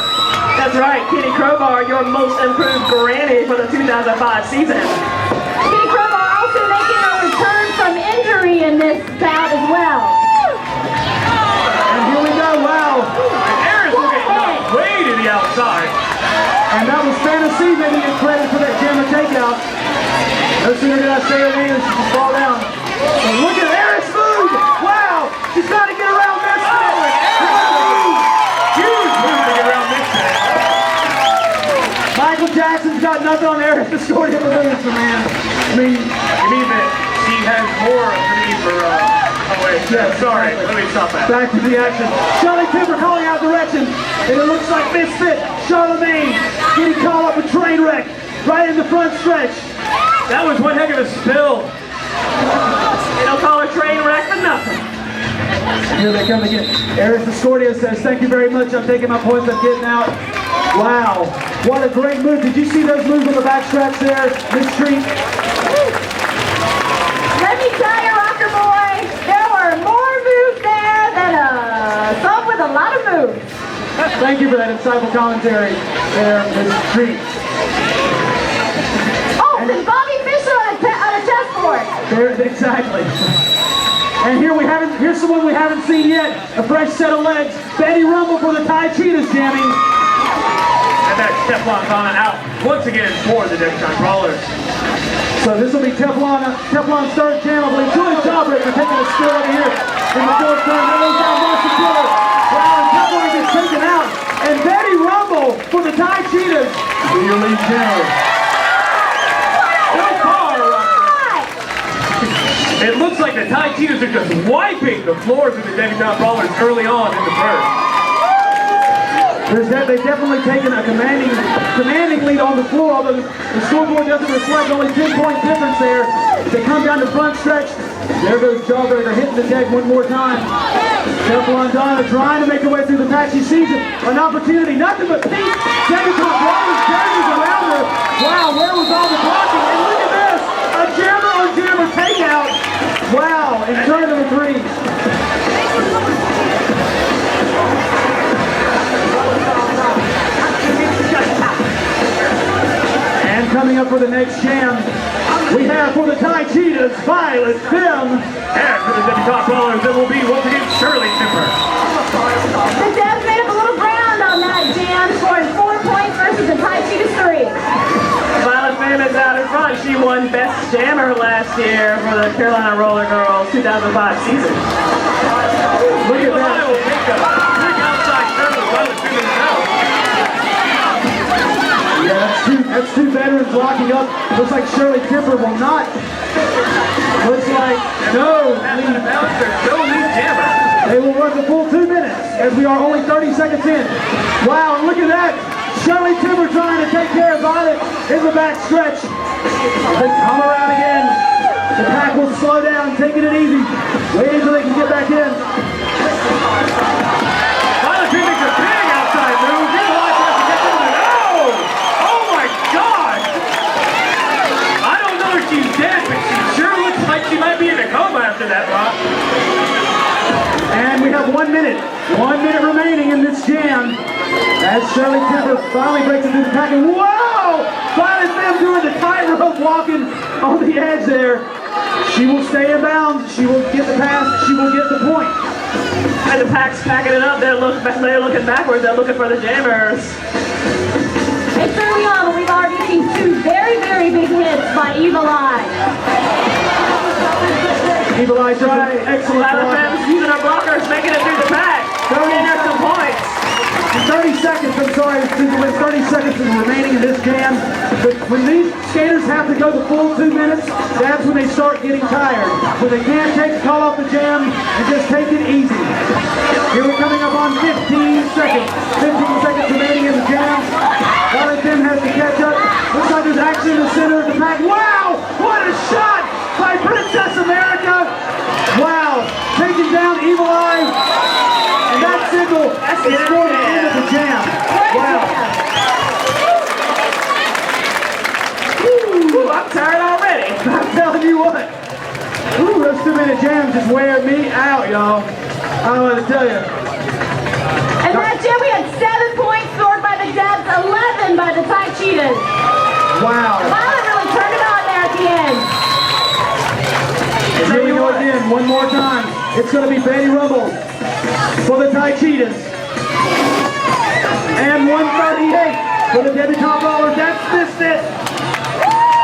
That's right, Kitty Crowbar, your most improved granny for the 2005 season. Kitty Crowbar also making a return from injury in this bout as well. And here we go, wow. And Eris will get knocked way to the outside. And that was Fantasy making it credit for that jammer takeout. No sooner did I say her name than she just fall down. And look at Eris move! Wow! She's got to get around this thing! Huge move to get around this thing. Michael Jackson's got nothing on Eris Discordia Williams, man. I mean, You mean that she has more affinity for, oh wait, yeah, sorry, let me stop that. back to the action. Shirley Kimber calling out direction. And it looks like Misfit, Charlemagne, getting caught up a train wreck right in the front stretch. That was one heck of a spill. They don't call her train wreck for nothing. Here they come again. Eris Discordia says, thank you very much. I'm taking my points. I'm getting out. Wow. What a great move. Did you see those moves on the back stretch there? Miss Treat. Let me tell you, Rocker Boy, there were more moves there than a song with a lot of moves. Thank you for that insightful commentary there, Miss Treat. Oh, and Bobby Fischer on a chessboard. There, exactly. And here's someone we haven't seen yet. A fresh set of legs. Betty Rumble for the Thai Cheetahs jamming. And that's Teflon Donna out once again for the Debutante Brawlers. So this will be Teflon's third jam. I believe Julie Jawbreaker taking a spill over here in the fourth turn. That goes down Boston Killer. Wow, and Teflon gets taken out. And Betty Rumble for the Thai Cheetahs. Be your lead jammer. So far, it looks like the Thai Cheetahs are just wiping the floors of the Debutante Brawlers early on in the first. They've definitely taken a commanding lead on the floor, although the scoreboard doesn't reflect only 10-point difference there. They come down the front stretch. There goes Jawbreaker hitting the deck one more time. Teflon Donna trying to make her way through the pack. She sees it, an opportunity, nothing but pink Debutante Brawlers jerseys around her. Wow, where was all the blocking? And look at this, a jammer takeout. Wow, and turn number 3. And coming up for the next jam, we have for the Thai Cheetahs, Violet Fim. And for the Debutante Brawlers, it will be once again Shirley Timber. The Devs made up a little ground on that jam, scoring 4 points versus the Thai Cheetahs 3. Violet Fame is out in front. She won Best Jammer last year for the Carolina Rollergirls 2005 season. Look at that. Will make a big outside turn with Violet Fim himself. Yeah, that's two veterans locking up. Looks like Shirley Timber will not. Looks like no lead jammer. They will run the full 2 minutes as we are only 30 seconds in. Wow, and look at that. Shirley Timber trying to take care of Violet in the back stretch. They come around again. The pack will slow down, taking it easy. Wait until they can get back in. Violet Fim makes a big outside move. Get the light pass to get them there. Oh my God! I don't know if she's dead, but she sure looks like she might be in a coma after that rock. And we have 1 minute. 1 minute remaining in this jam. As Shirley Timber finally breaks into the pack. And whoa! Violet Fim doing the tightrope walking on the edge there. She will stay in bounds. She will get the pass. She will get the point. And the pack's packing it up. They're looking backwards. They're looking for the jammers. It's early on, but we've already seen 2 very, very big hits by Evil Eye. Evil Eye tries excellent Violet block. Fem's using her blockers, making it through the pack. Getting her some points. 30 seconds, I'm sorry, 30 seconds is remaining in this jam. But when these skaters have to go the full 2 minutes, that's when they start getting tired. When they can't take the call off the jam and just take it easy. Here we're coming up on 15 seconds. 15 seconds remaining in the jam. Violet Fim has to catch up. Looks like there's action in the center of the pack. Wow! What a shot by Princess America! Wow! Taking down Evil Eye. And that signal is for the end of the jam. Wow. Ooh, I'm tired already. I'm telling you what. Ooh, those 2 minute jams just wear me out, y'all. I don't know what to tell you. And that jam, we had 7 points scored by the Devs, 11 by the Thai Cheetahs. Wow. Violet really turned it on there at the end. And here we go again, one more time. It's going to be Betty Rumble for the Thai Cheetahs. And 138 for the Debutante Brawlers. That's missed it.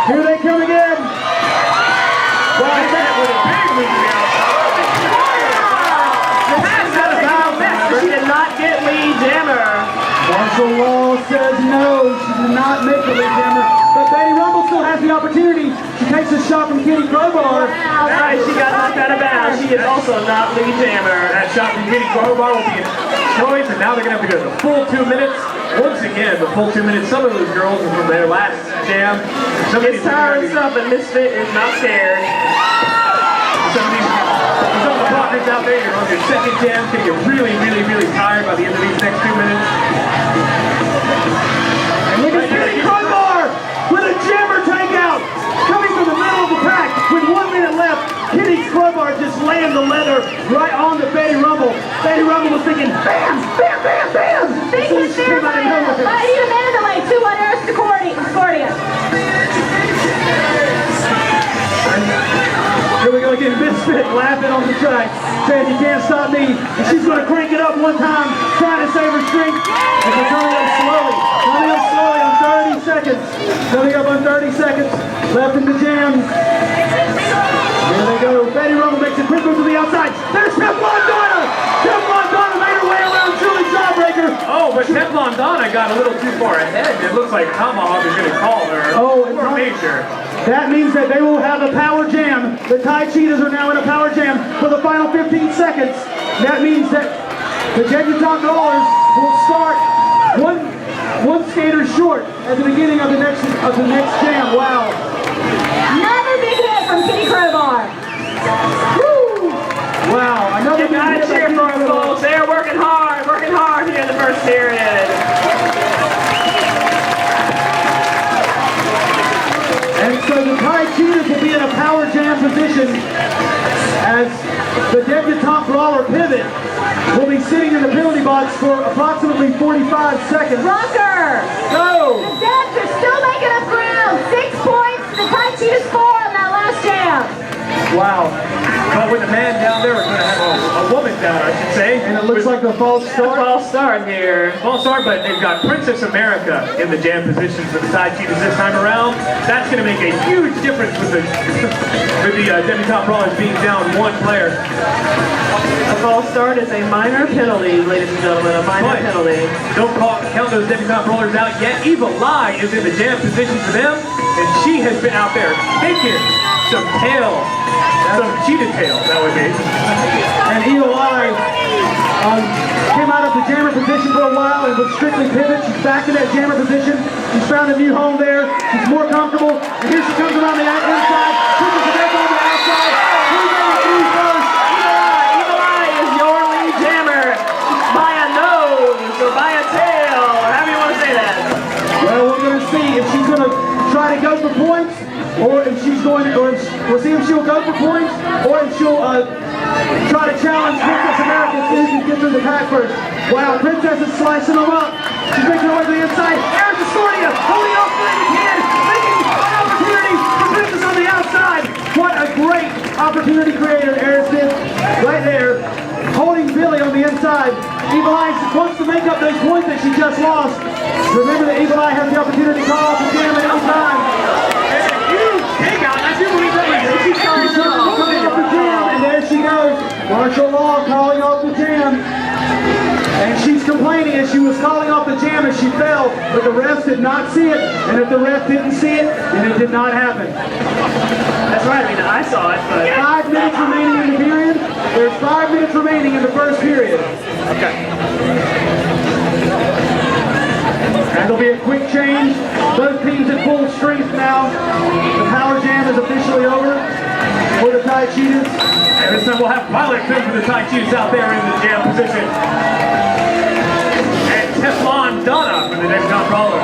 Here they come again. Wow, That was a big move to the outside. Pass out of bounds. She did not get lead jammer. Marshall Wall says no, she did not make the lead jammer. But Betty Rumble still has the opportunity. She takes a shot from Kitty Crowbar. Right, she got knocked out of bounds. She is also not lead jammer. That shot from Kitty Crowbar will be a choice, and now they're going to have to go the full 2 minutes. Once again, the full 2 minutes. Some of those girls are from their last jam. Some of It's tiring stuff, and Misfit is not scared. Some of the blockers out there, you're on your second jam, can get really, really, really tired by the end of these next 2 minutes. And look at Kitty Crowbar with a jammer takeout. Coming from the middle of the pack with 1 minute left. Kitty Crowbar just laying the leather right on the Betty Rumble. Betty Rumble was thinking, bam, bam, bam, bam. Big hit there by Anita Mandalay, 2 on Earth Discordia. Here we go again, Misfit laughing on the track, saying, "You can't stop me." And she's going to crank it up one time, trying to save her strength. And they're coming up slowly on 30 seconds. Coming up on 30 seconds, left in the jam. There they go. Betty Rumble makes a quick move to the outside. There's Teflon Donna. Teflon Donna made her way around Julie Jawbreaker. Oh, but Teflon Donna got a little too far ahead. It looks like Tomahawk is going to call her. Oh, and for major. That means that they will have a power jam. The Thai Cheetahs are now in a power jam for the final 15 seconds. That means that the debutante rollers will start one skater short at the beginning of the next jam. Wow. Another big hit from Kitty Crowbar. Woo! Wow. Another You gotta cheer for them, folks. They're working hard here in the first period. And so the Thai Cheetahs will be in a power jam position as the debutante brawler Pivot will be sitting in the penalty box for approximately 45 seconds. Rocker! Go! The Debs are still making up ground. 6 points. The Thai Cheetahs 4 on that last jam. Wow. But with a man down there, we're going to have a woman down, I should say. And it looks like the false start. False start here. False start, but they've got Princess America in the jam position for the Thai Cheetahs this time around. That's going to make a huge difference with the debutante brawlers being down one player. A false start is a minor penalty, ladies and gentlemen. A minor penalty. Don't count those debutante brawlers out yet. Evil Lie is in the jam position for them, and she has been out there taking some tail. Some cheetah tail, that would be. And Evil Eye came out of the jammer position for a while and would strictly pivot. She's back in that jammer position. She's found a new home there. She's more comfortable. And here she comes around the inside. Pushes the back on the outside. Who's going to do first? Evil Eye is your lead jammer by a nose or by a tail, or however you want to say that. Well, we're going to see if she's going to try to go for points, or if she's going to, we'll see if she'll go for points, or if she'll try to challenge Princess America to see who can get through the pack first. Wow, Princess is slicing them up. She's making her way to the inside. Eric Discordia holding off the hand, making an opportunity for Princess on the outside. What a great opportunity creator, Eric Smith, right there, holding Billy on the inside. Evil Eye wants to make up those points that she just lost. Remember that Evil Eye has the opportunity to call off the jam at any time. And there she goes. Martial Law calling off the jam. And she's complaining as she was calling off the jam as she fell, but the refs did not see it. And if the ref didn't see it, then it did not happen. That's right, I mean, I saw it, but... 5 minutes remaining in the period. There's 5 minutes remaining in the first period. Okay. And there'll be a quick change. Both teams at full strength now. The power jam is officially over for the Thai Cheetahs. And this time we'll have Violet Finn for the Thai Cheetahs out there in the jam position. And Teflon Donna for the debutante brawler.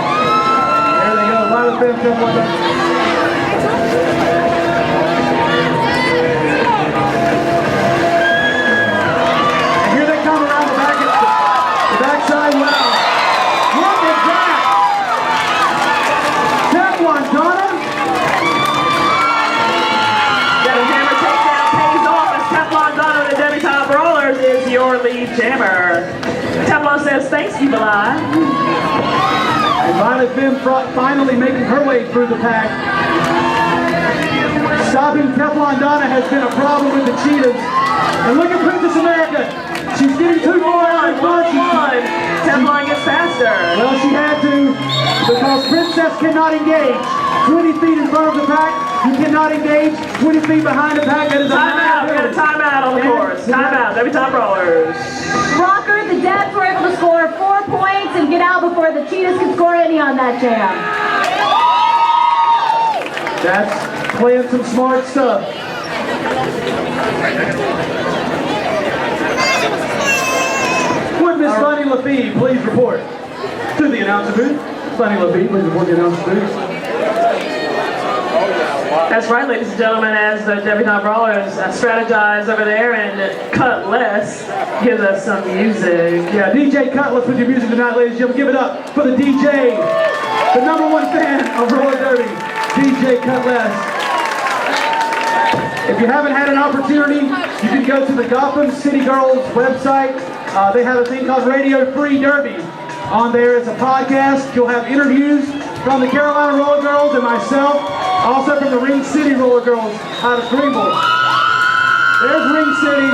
There they go. Violet Finn, Teflon Donna. Jammer. Teflon says, thanks, Evil Eye. And Violet Finn finally making her way through the pack. Stopping Teflon Donna has been a problem with the Cheetahs. And look at Princess America. She's getting too far out in front. Teflon gets faster. Well, she had to, because Princess cannot engage. 20 feet in front of the pack, you cannot engage. 20 feet behind the pack, that is a timeout. We got a timeout on the course. Timeout. Debutante brawlers. Rocker, the Debs were able to score 4 points and get out before the Cheetahs could score any on that jam. That's playing some smart stuff. Would Miss Bunny Lafee please report to the announcer booth? Bunny Lafee, please report to the announcer booth. That's right, ladies and gentlemen, as the debutante brawlers strategize over there and Cutlass gives us some music. Yeah, DJ Cutlass with your music tonight, ladies and gentlemen. Give it up for the DJ, the #1 fan of roller derby, DJ Cutlass. If you haven't had an opportunity, you can go to the Gotham City Girls website. They have a thing called Radio Free Derby on there. It's a podcast. You'll have interviews from the Carolina Rollergirls and myself, also from the Ring City Rollergirls out of Greenville. There's Ring City,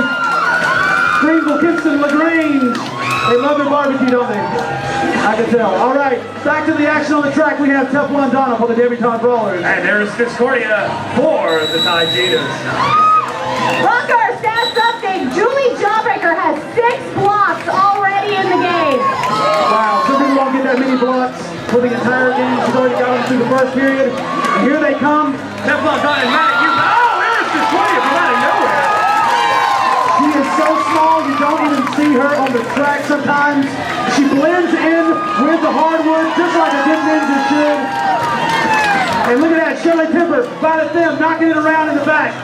Greenville, Kinston, LaGrange. They love their barbecue, don't they? I can tell. All right, back to the action on the track. We have Teflon Donna for the Debutante Brawlers. And there's Discordia for the Thai Cheetahs. Rocker, stats update. Julie Jawbreaker has 6 blocks already in the game. Wow, some people won't get that many blocks for the entire game. She's already got them through the first period. And here they come. Teflon Donna and Matt, oh, there's Discordia from out of nowhere. She is so small, you don't even see her on the track sometimes. She blends in with the hardwood, just like a good ninja should. And look at that, Shirley Timber, Bout knocking it around in the back.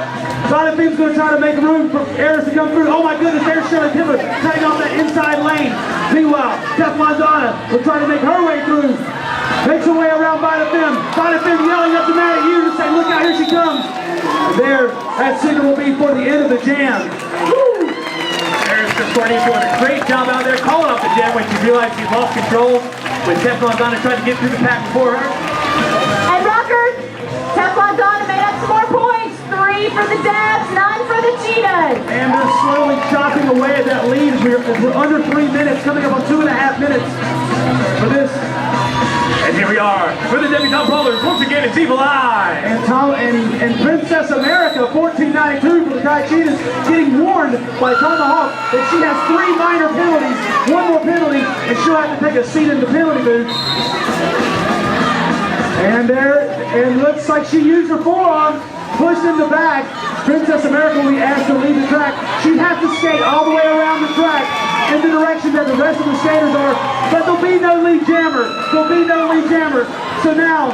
Bout going to try to make room for Eris to come through. Oh my goodness, there's Shirley Timber cutting off that inside lane. Meanwhile, Teflon Donna will try to make her way through. Makes her way around Bout yelling up to Matt at you to say, look out, here she comes. And there, that signal will be for the end of the jam. Woo! There's Discordia doing a great job out there, calling off the jam when she realized she lost control. When Teflon Donna tried to get through the pack before her. And Rockers, Teflon Donna made up some more points. 3 for the Dabs, 9 for the Cheetahs. And they're slowly chopping away at that lead as we're under 3 minutes, coming up on 2.5 minutes for this. And here we are for the Debutante Brawlers. Once again, it's Evil Eye. And Princess America, 1492 for the Thai Cheetahs, getting warned by Tomahawk that she has 3 minor penalties, 1 more penalty, and she'll have to take a seat in the penalty booth. And looks like she used her forearm, pushed in the back. Princess America will be asked to leave the track. She'd have to skate all the way around the track in the direction that the rest of the skaters are, but there'll be no lead jammer. There'll be no lead jammer. So now,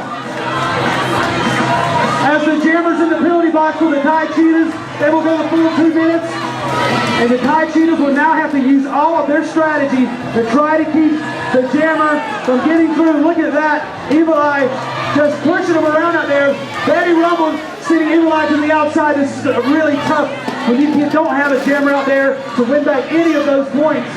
as the jammers in the penalty box for the Thai Cheetahs, they will go the full 2 minutes, and the Thai Cheetahs will now have to use all of their strategy to try to keep the jammer from getting through. Look at that, Evil Eye just pushing them around out there. Betty Rumble sending Evil Eye to the outside. This is really tough when you don't have a jammer out there to win back any of those points.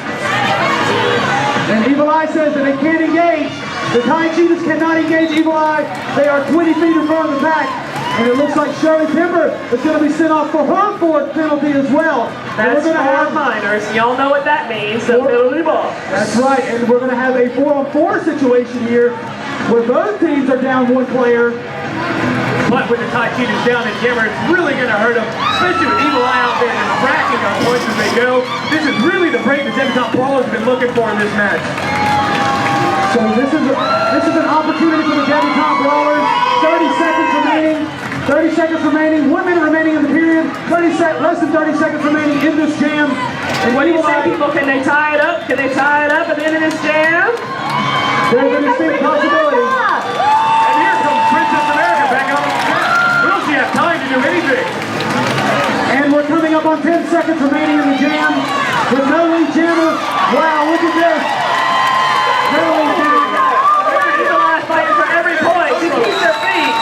And Evil Eye says that they can't engage. The Thai Cheetahs cannot engage Evil Eye. They are 20 feet in front of the pack. And it looks like Shirley Timber is going to be sent off for her 4th penalty as well. That's 4 minors. Y'all know what that means, the penalty box. That's right, and we're going to have a 4-on-4 situation here where both teams are down 1 player. But with the Thai Cheetahs down the jammer, it's really going to hurt them, especially with Evil Eye out there and racking on points as they go. This is really the break the Debutante Brawlers have been looking for in this match. So this is an opportunity for the Debutante Brawlers. 30 seconds remaining. 30 seconds remaining. 1 minute remaining in the period. Less than 30 seconds remaining in this jam. And what do you say, people? Can they tie it up? Can they tie it up at the end of this jam? There's a distinct possibility. And here comes Princess America back on the track. Will she have time to do anything? And we're coming up on 10 seconds remaining in the jam with no lead jammer. Wow, look at this. No lead jammer. Evil Eye fighting for every point. She keeps her feet.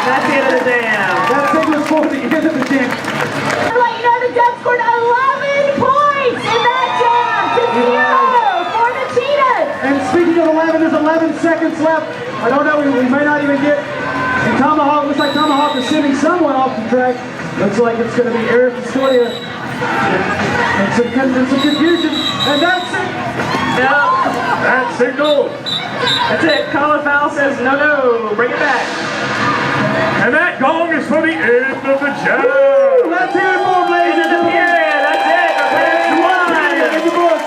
That's the end of the jam. That signals for the end of the jam. I'd like you know the Dubs scored 11 points in that jam to 0 for the Cheetahs. And speaking of 11, there's 11 seconds left. I don't know, we may not even get. And Tomahawk, looks like Tomahawk is sending someone off the track. Looks like it's going to be Eric Discordia. And some confusion. And that's it. Yeah. That signal. That's it. Colin Fowl says, no, bring it back. And that gong is for the end of the jam. Let's hear it for him, ladies and gentlemen. Period. That's it. In the books.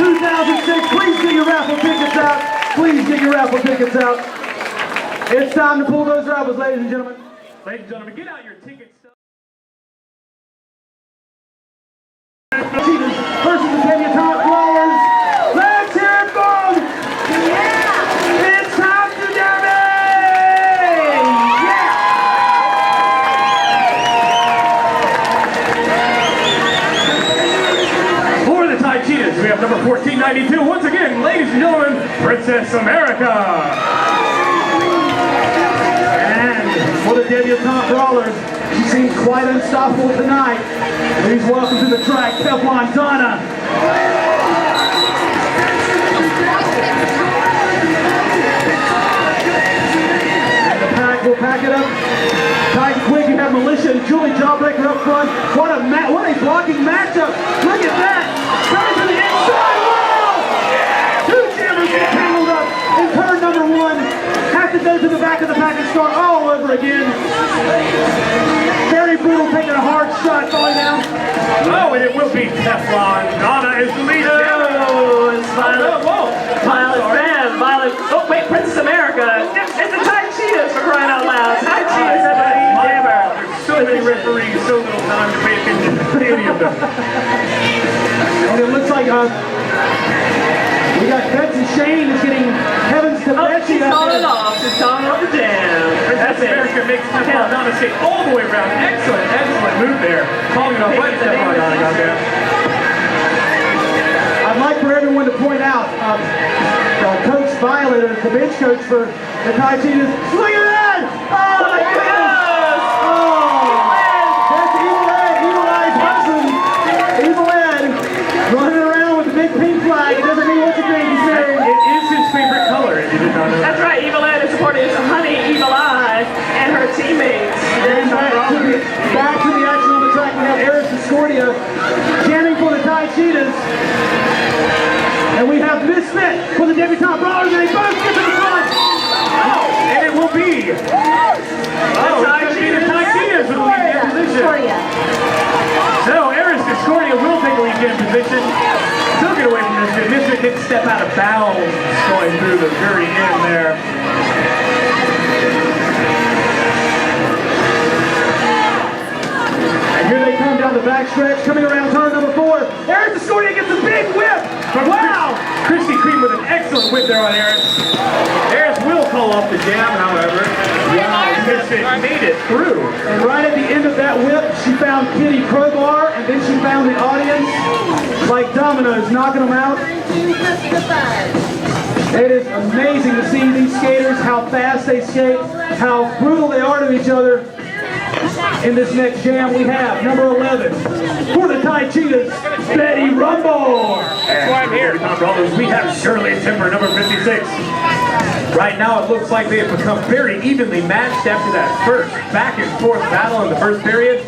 2006. Please get your raffle tickets out. Please get your raffle tickets out. It's time to pull those raffles, ladies and gentlemen. Ladies and gentlemen, get out your tickets. Cheetahs versus the Debutante Brawlers. Let's hear it for them. Yeah. It's time to derby. Yeah. For the Thai Cheetahs, we have number 1492. Once again, ladies and gentlemen, Princess America. And for the debutante brawlers. She seems quite unstoppable tonight. Please welcome to the track, Teflon Donna. And the pack will pack it up tight and quick. You have Militia and Julie Jawbreaker up front. What a blocking matchup. Look at that. Coming to the inside. Wow! Two jammers get tangled up in turn number one. Have to go to the back of the pack and start all over again. Very brutal, taking a hard shot, falling down. Oh, and it will be Teflon. Donna is the lead jammer. Oh, it's Violet. Violet Sam. Violet. Oh, wait, Princess America. It's the Thai Cheetahs for crying out loud. Thai Cheetahs have the lead jammer. There's so many referees, so little time to pay attention to any of them. And it looks like we got Betsy Shane is getting heavens to Oh, Betsy she's out calling it there. off. She's calling off the jam. Princess America makes Teflon Donna skate all the way around. Excellent, excellent move there. Calling it off right as Teflon Donna got there. I'd like for everyone to point out, Coach Violet, the bench coach for the Thai Cheetahs. Look at that! Oh my goodness! Oh! That's Evil Ed, Evil Eye's husband. Evil Ed running around with the big pink flag. It doesn't mean what you think he's married. It is his favorite color, if you did not know. That's right. Evil Ed is supporting his honey, Evil Eye, and her teammates. And back to the action on the track, we have Eris Discordia jamming for the Thai Cheetahs. And we have Misfit for the debutante brawlers, and they both get to the front. Oh, and it will be. Oh, it's going to be the Thai Cheetahs with the lead jam position. So, Eris Discordia will take a lead jam position. Took it away from Misfit. Misfit didn't step out of bounds going through the very end there. And here they come down the backstretch, coming around turn number 4. Eris Discordia gets a big whip. Wow! Christy Cream with an excellent whip there on Eris. Eris will call off the jam, however. Misfit made it through. And right at the end of that whip, she found Kitty Crowbar, and then she found the audience like dominoes, knocking them out. It is amazing to see these skaters, how fast they skate, how brutal they are to each other. In this next jam, we have number 11 for the Thai Cheetahs, Betty Rumble. That's why I'm here. We have Shirley Timber, number 56. Right now, it looks like they have become very evenly matched after that first back and forth battle in the first period.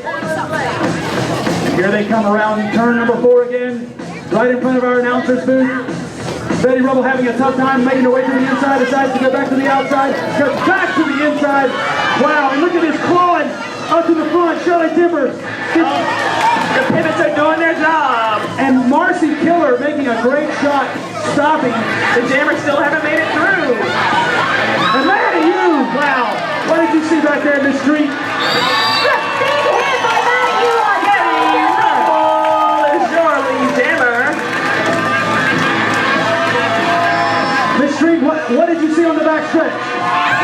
Here they come around turn number 4 again, right in front of our announcer's booth. Betty Rumble having a tough time making her way to the inside, decides to go back to the outside, goes back to the inside. Wow, and look at this clawing up to the front, Shirley Timber. The pivots are doing their job. And Marcy Killer making a great shot, stopping. The jammers still haven't made it through. And look at you, wow. What did you see back there in the street? Betty Rumble is your lead jammer. Miss Street, what did you see on the back stretch?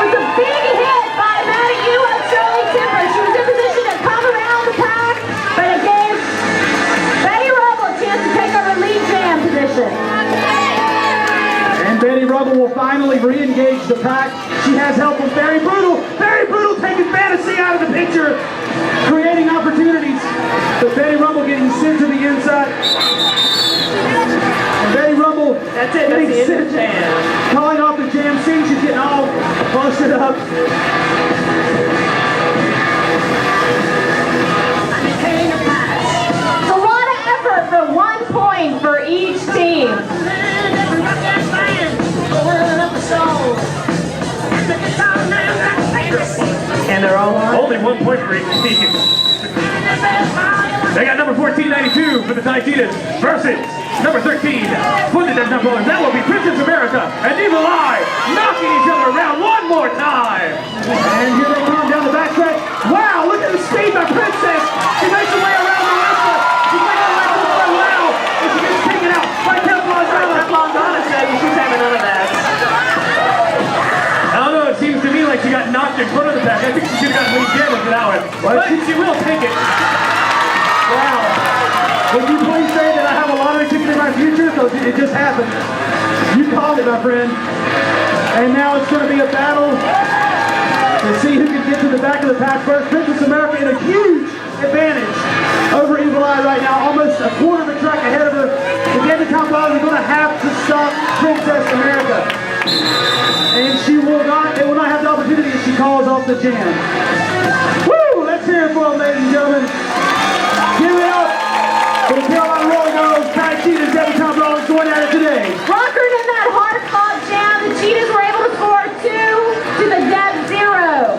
With a big hit by Maddie Yu of Shirley Timber. She was in position to come around the pack, but it gave Betty Rumble a chance to take over lead jam position. And Betty Rumble will finally re-engage the pack. She has help from Very Brutal. Very Brutal taking Fantasy out of the picture, creating opportunities. But Betty Rumble getting sent to the inside. And Betty Rumble That's it. That's the end of the jam. calling off the jam. Seeing she's getting all busted up. A lot of effort for 1 point for each team. And they're all on. Only 1 point for each team. They got number 1492 for the Thai Cheetahs versus number 13 for the Debutante Brawlers. That will be Princess America and Evil Eye knocking each other around one more time. And here they come down the backstretch. Wow, look at the speed by Princess. She makes her way around the Melissa. She's making her way to the front. Wow. And she gets taken out by Teflon Donna. Teflon Donna said she's having none of that. I don't know, it seems to me like she got knocked in front of the pack. I think she should have gotten lead jam for that one. But she will take it. Wow. Would you please say that I have a lottery ticket in my future? Because it just happened. You called it, my friend. And now it's going to be a battle and see who can get to the back of the pack first. Princess America in a huge advantage over Eagle Eye right now, almost a quarter of a track ahead of her. The debutante brawlers are going to have to stop Princess America. And they will not have the opportunity if she calls off the jam. Woo! Let's hear it for them, ladies and gentlemen. Give it up for the Carolina Rollergirls, Tai Cheetahs, debutante brawlers going at it today. Conquered in that hard-fought jam, the Cheetahs were able to score 2 to the Deb 0.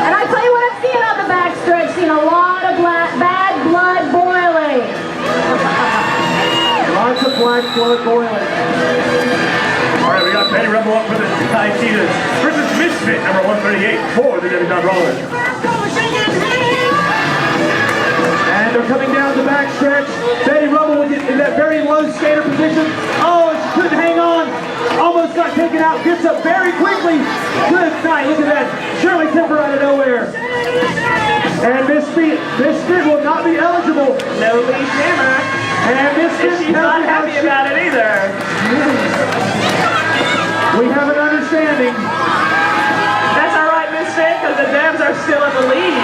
And I tell you what I'm seeing on the backstretch, seeing a lot of bad blood boiling. Lots of black blood boiling. All right, we got Betty Rebel up for the Tai Cheetahs versus Misfit, number 138 for the debutante brawlers. And they're coming down the backstretch. Betty Rebel in that very low skater position. Oh, and she couldn't hang on. Almost got taken out. Gets up very quickly. Good night. Look at that. Shirley Temper out of nowhere. And Misfit will not be eligible. No lead jammer. And Misfit, She's not happy about it either. We have an understanding. That's all right, Misfit, because the Debs are still in the lead.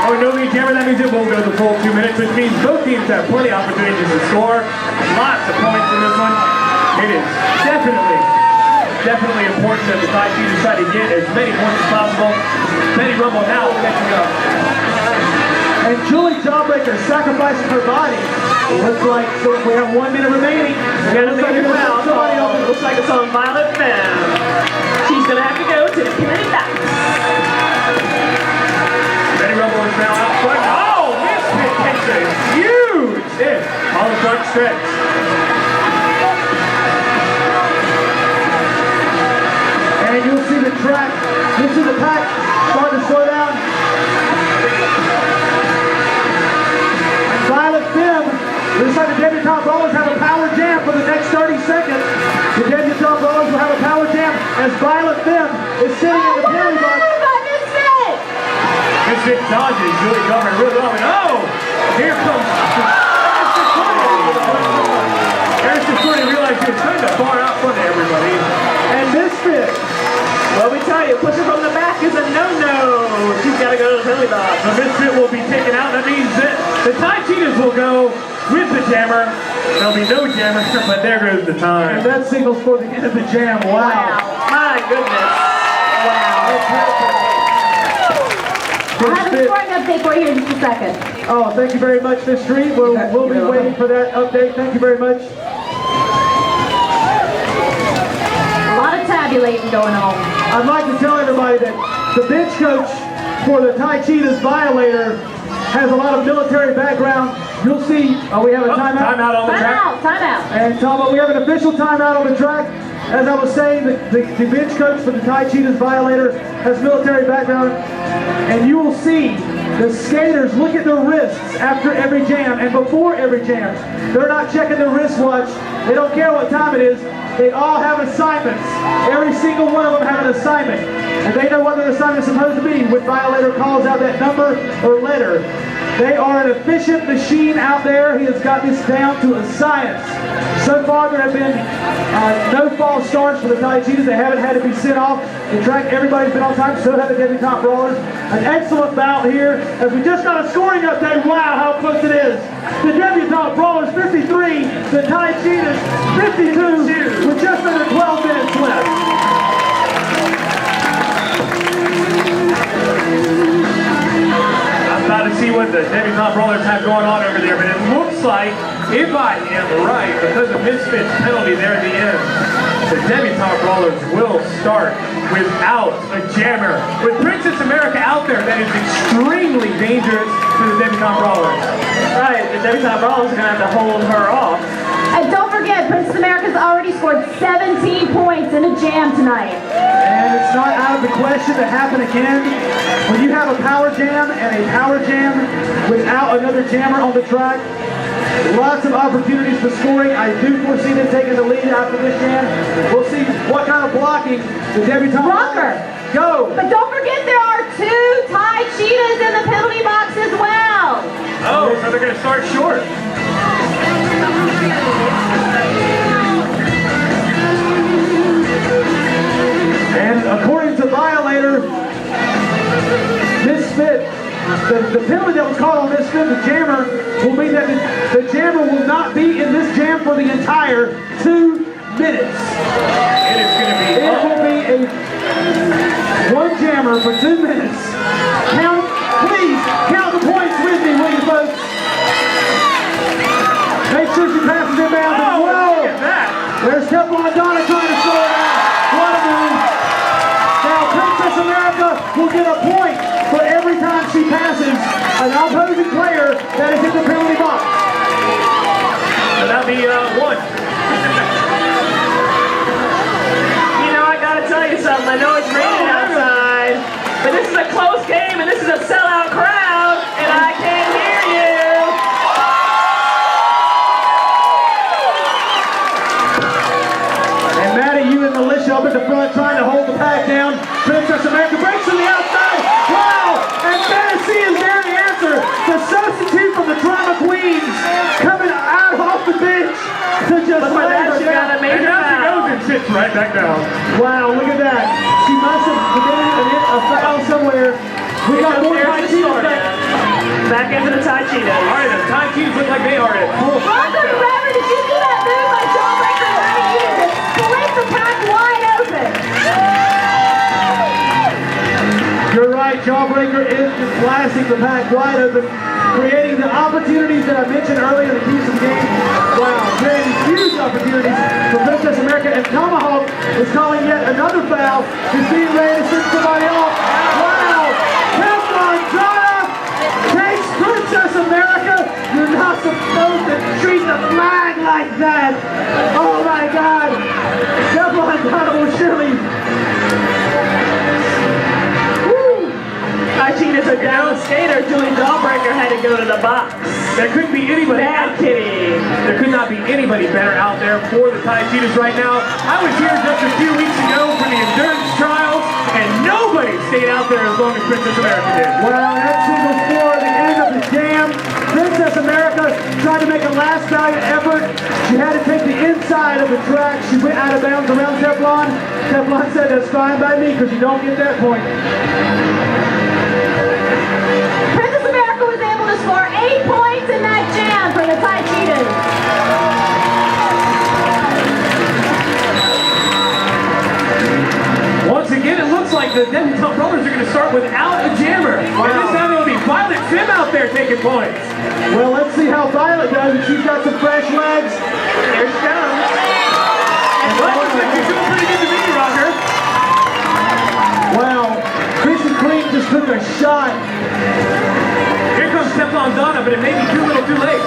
Oh, no lead jammer, that means it won't go the full 2 minutes, which means both teams have plenty of opportunities to score. Lots of points in this one. It is definitely important that the Tai Cheetahs try to get as many points as possible. Betty Rumble now catching up. And Julie Jawbreaker sacrificing her body. Looks like we have 1 minute remaining. We got to make it well. Looks like it's on Violet Femme. She's going to have to go to the penalty box. Betty Rumble is now out front. Oh, Misfit takes a huge hit on the front stretch. And you'll see the track, you'll see the pack start to slow down. And Violet Femme, looks like the debutante brawlers have a power jam for the next 30 seconds. The debutante brawlers will have a power jam as Violet Femme is sitting in the penalty box. Misfit dodges Julie Governor really well. And oh, here comes Harrison Courtney realized he was kind of far out front of everybody. And Misfit, well, we tell you, pushing from the back is a no-no. She's got to go to the penalty box. The Misfit will be taken out. That means that the Tai Cheetahs will go with the jammer. There'll be no jammer, but there goes the time. and that signals for the end of the jam. Wow. My goodness. Wow. I have a scoring update for you in just a second. Oh, thank you very much, Miss Street. We'll be waiting for that update. Thank you very much. A lot of tabulating going on. I'd like to tell everybody that the bench coach for the Tai Cheetahs Violator has a lot of military background. You'll see, we have a timeout. Timeout on the track. Timeout. And Tom, we have an official timeout on the track. As I was saying, the bench coach for the Tai Cheetahs Violator has military background. And you will see the skaters look at their wrists after every jam and before every jam. They're not checking their wristwatch. They don't care what time it is. They all have assignments. Every single one of them have an assignment. And they know what their assignment is supposed to be when Violator calls out that number or letter. They are an efficient machine out there. He has got this down to a science. So far there have been no false starts for the Tai Cheetahs. They haven't had to be sent off. The track, everybody's been on time, so have the debutante brawlers. An excellent bout here as we just got a scoring update. Wow, how close it is. The debutante brawlers 53, the Tai Cheetahs 52 with just under 12 minutes left. About to see what the debutante brawlers have going on over there, but it looks like, if I am right, because of Misfit's penalty there at the end, the debutante brawlers will start without a jammer. With Princess America out there, that is extremely dangerous for the debutante brawlers. Right, the debutante brawlers are going to have to hold her off. And don't forget, Princess America's already scored 17 points in a jam tonight. And it's not out of the question to happen again. When you have a power jam and a power jam without another jammer on the track, lots of opportunities for scoring. I do foresee them taking the lead after this jam. We'll see what kind of blocking the debutante Rocker. Go. But don't forget there are 2 Tai Cheetahs in the penalty box as well. Oh, so they're going to start short. And according to Violet, fit. The penalty that was called on this fit, the jammer, will mean that the jammer will not be in this jam for the entire 2 minutes. It is going to be It will be one jammer for 2 minutes. Please count the points with me, will you, folks? Make sure she passes it down. Oh, whoa! look at that. There's Teflon Donna trying to slow it out. What a move. Now Princess America will get a point for every time she passes an opposing player that is in the penalty box. So that'll be one. You know, I gotta tell you something. I know it's raining outside, but this is a close game and this is a sellout crowd, and I can't hear you. And Maddie, you and Militia up at the front trying to hold the pack down. Princess America breaks to the outside. Wow! And Fantasy is there to answer. The substitute from the Drama Queens coming out off the bench to just But for that, she got a And major now she foul. goes and sits right back down. Wow, look at that. She must have committed a foul somewhere. We got more There's high the teams score back. now. Back into the tie cheetahs. All right, the Thai teams look like they are at full Marco strength now. Forever, did you see that move by Jawbreaker? He just split the pack wide open. You're right, Jawbreaker is just blasting the pack wide open, creating the opportunities that I mentioned earlier in the piece of the game. Wow, creating huge opportunities for Princess America, and Tomahawk is calling yet another foul. He's being ready to send somebody off. Wow, Teflon Donna takes Princess America. You're not supposed to treat the flag like that. Oh my God, Teflon Donna will surely. Tie cheetahs are down a skater. Julie Jawbreaker had to go to the box. There couldn't be anybody. Bad kitty. There could not be anybody better out there for the Thai Cheetahs right now. I was here just a few weeks ago for the endurance trials, and nobody stayed out there as long as Princess America did. Well, that signals for the end of the jam. Princess America tried to make a last valiant effort. She had to take the inside of the track. She went out of bounds around Teflon. Teflon said, that's fine by me because you don't get that point. Princess America was able to score 8 points in that jam for the Thai Cheetahs. Once again, it looks like the Debutante Brothers are going to start without a jammer. And this time it'll be Violet Fim out there taking points. Well, let's see how Violet does. She's got some fresh legs. Here she comes. Well, looks like she's doing pretty good to me, Roger. Wow, Chrissy Creek just took a shot. Here comes Teflon Donna, but it may be too little too late.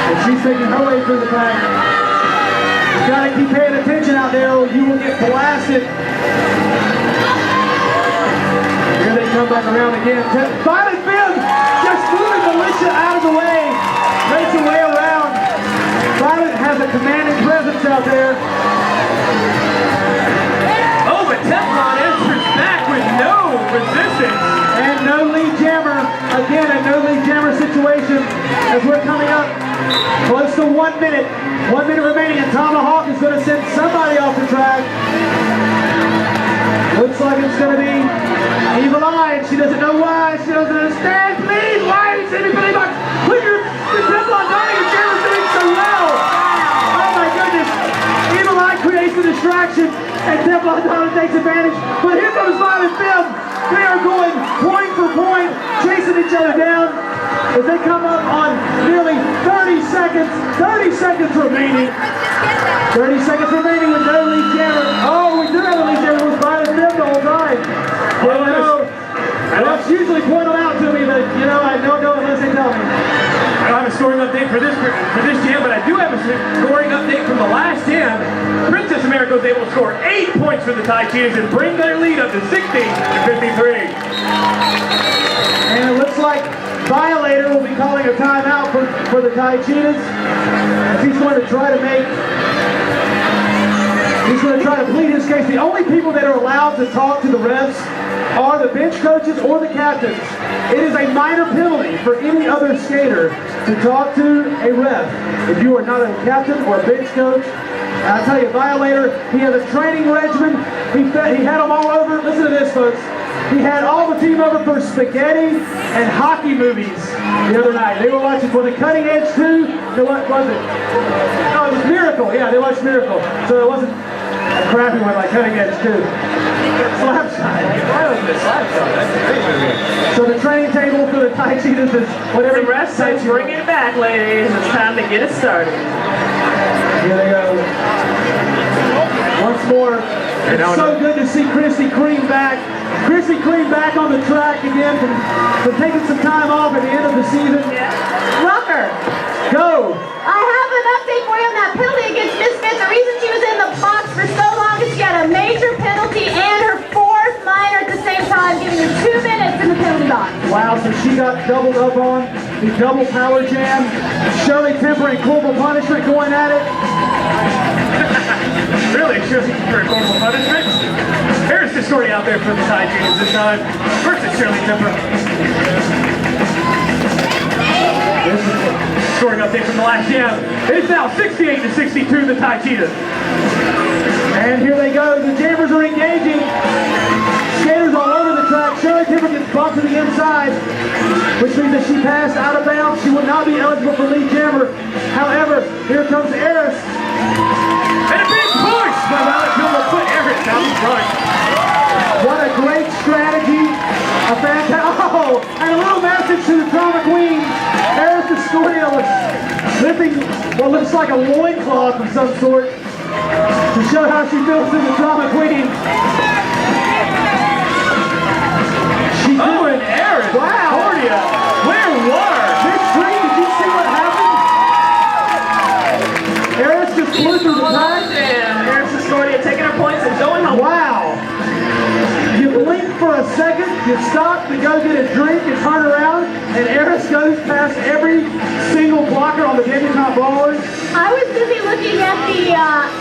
And she's taking her way through the pack. You gotta keep paying attention out there or you will get blasted. Here they come back around again. Violet Fim just moving Militia out of the way. Makes her way around. Violet has a commanding presence out there. Oh, but Teflon answers back with no resistance. And no lead jammer. Again, a no lead jammer situation as we're coming up close to 1 minute. 1 minute remaining, and Tomahawk is going to send somebody off the track. Looks like it's going to be Evil Eye, and she doesn't know why. She doesn't understand. Please, why are you sending me back? Look, your Teflon Donnie, your jammer's doing so well. Oh my goodness. Evil Eye creates the distraction, and Teflon Donnie takes advantage. But here comes Violet Fim. They are going point for point, chasing each other down as they come up on nearly 30 seconds. 30 seconds remaining. 30 seconds remaining with no lead jammer. Oh, we do have a lead jammer with Violet Fim the whole time. Well, no. That's usually point them out to me, but you know, I don't know unless they tell me. I don't have a scoring update for this jam, but I do have a scoring update from the last jam. Princess America was able to score 8 points for the Thai Cheetahs and bring their lead up to 60-53. And it looks like Violator will be calling a timeout for the Thai Cheetahs. As he's going to try to plead his case. The only people that are allowed to talk to the refs are the bench coaches or the captains. It is a minor penalty for any other skater to talk to a ref if you are not a captain or a bench coach. And I'll tell you, Violator, he has a training regimen. He had them all over. Listen to this, folks. He had all the team over for spaghetti and hockey movies the other night. They were watching for the Cutting Edge 2. What was it? Oh, it was Miracle. Yeah, they watched Miracle. So it wasn't a crappy one like Cutting Edge 2. Slapshot. So the training table for the Tai Cheetahs is whatever. The rest says bring it back, ladies. It's time to get it started. Here they go. Once more. It's so good to see Krispy Kreme back. Krispy Kreme back on the track again for taking some time off at the end of the season. Rucker, Go! I have an update for you on that penalty against Miss Smith. The reason she was in the box for so long is she had a major penalty and her fourth minor at the same time, giving her 2 minutes in the penalty box. Wow, so she got doubled up on. The double power jam. Shirley Temper and Corporal Punishment going at it. Really? Shirley for corporal punishment? Here's the story out there for the Tai Cheetahs this time versus Shirley Temper. Scoring update from the last jam. It's now 68-62 the Tai Cheetahs. And here they go. The jammers are engaging. Skaters all over the track. Shirley Temper gets bumped to the inside, which means that she passed out of bounds. She will not be eligible for lead jammer. However, here comes Eris. And a big push by Valentine will put Eris down in front. What a great strategy. A fantastic. Oh, and a little message to the drama queen. Eris Escoria was lifting what looks like a loincloth of some sort to show how she feels to the drama queen. She Oh, and Eris. Wow. Cordia. Where were? Midstream, did you see what happened? Eris just flew through the pack. And Eris Escordia taking her points and going home. Wow. You blink for a second, you stop to go get a drink and turn around, and Eris goes past every single blocker on the debutante ballers. I was busy looking at the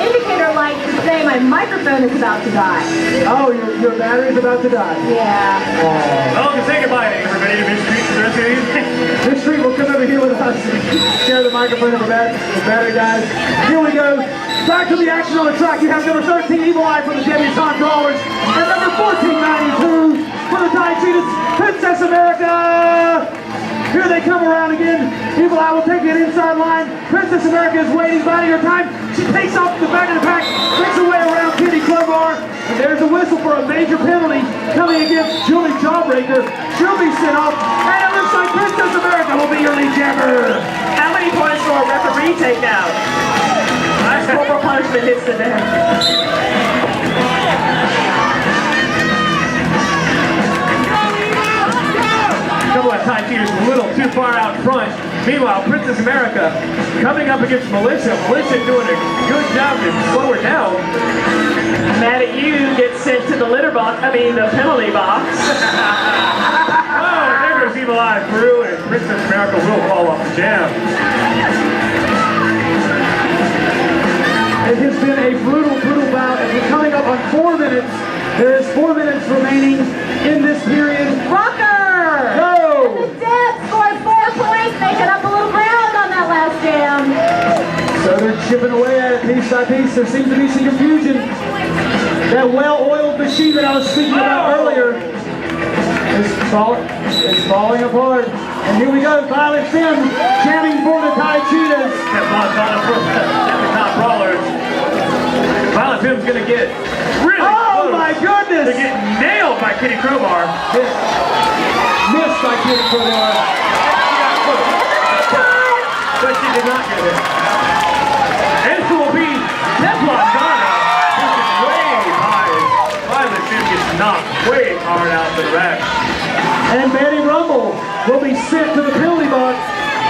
indicator light to say my microphone is about to die. Oh, your battery's about to die. Yeah. Well, you say goodbye to everybody to Miss Street for the rest of the evening. This street will come over here with us and share the microphone of the battery guys. Here we go. Back to the action on the track. You have number 13, Evil Eye for the debutante brawlers, and number 1492 for the Tai Cheetahs, Princess America. Here they come around again. Evil Eye will take an inside line. Princess America is waiting, biding her time. She takes off to the back of the pack, makes her way around Kitty Crowbar, and there's a whistle for a major penalty coming against Julie Jawbreaker. She'll be sent off, and it looks like Princess America will be your lead jammer. How many points for a referee takeout? Corporal punishment hits the net. A couple of Tai Cheetahs a little too far out front. Meanwhile, Princess America coming up against Militia. Militia doing a good job to slow her down. Mad at you gets sent to the litter box, the penalty box. Oh, and there goes Evil Eye through, and Princess America will fall off the jam. It has been a brutal bout, and we're coming up on 4 minutes. There is 4 minutes remaining in this period. Rucker! Go! The Debs scored 4 points, making up a little ground on that last jam. So they're chipping away at it piece by piece. There seems to be some confusion. That well-oiled machine that I was speaking about earlier is falling apart. And here we go, Violet Finn jamming for the Tai Cheetahs. Teflon Donna for the top brawlers. Violet Finn's gonna get really Oh close my goodness! to get nailed by Kitty Crowbar. Missed by Kitty Crowbar. But she did not get it. And it will be Teflon Donna pushing way high. Violet Finn gets knocked way hard out to the rack. And Betty Rumble will be sent to the penalty box.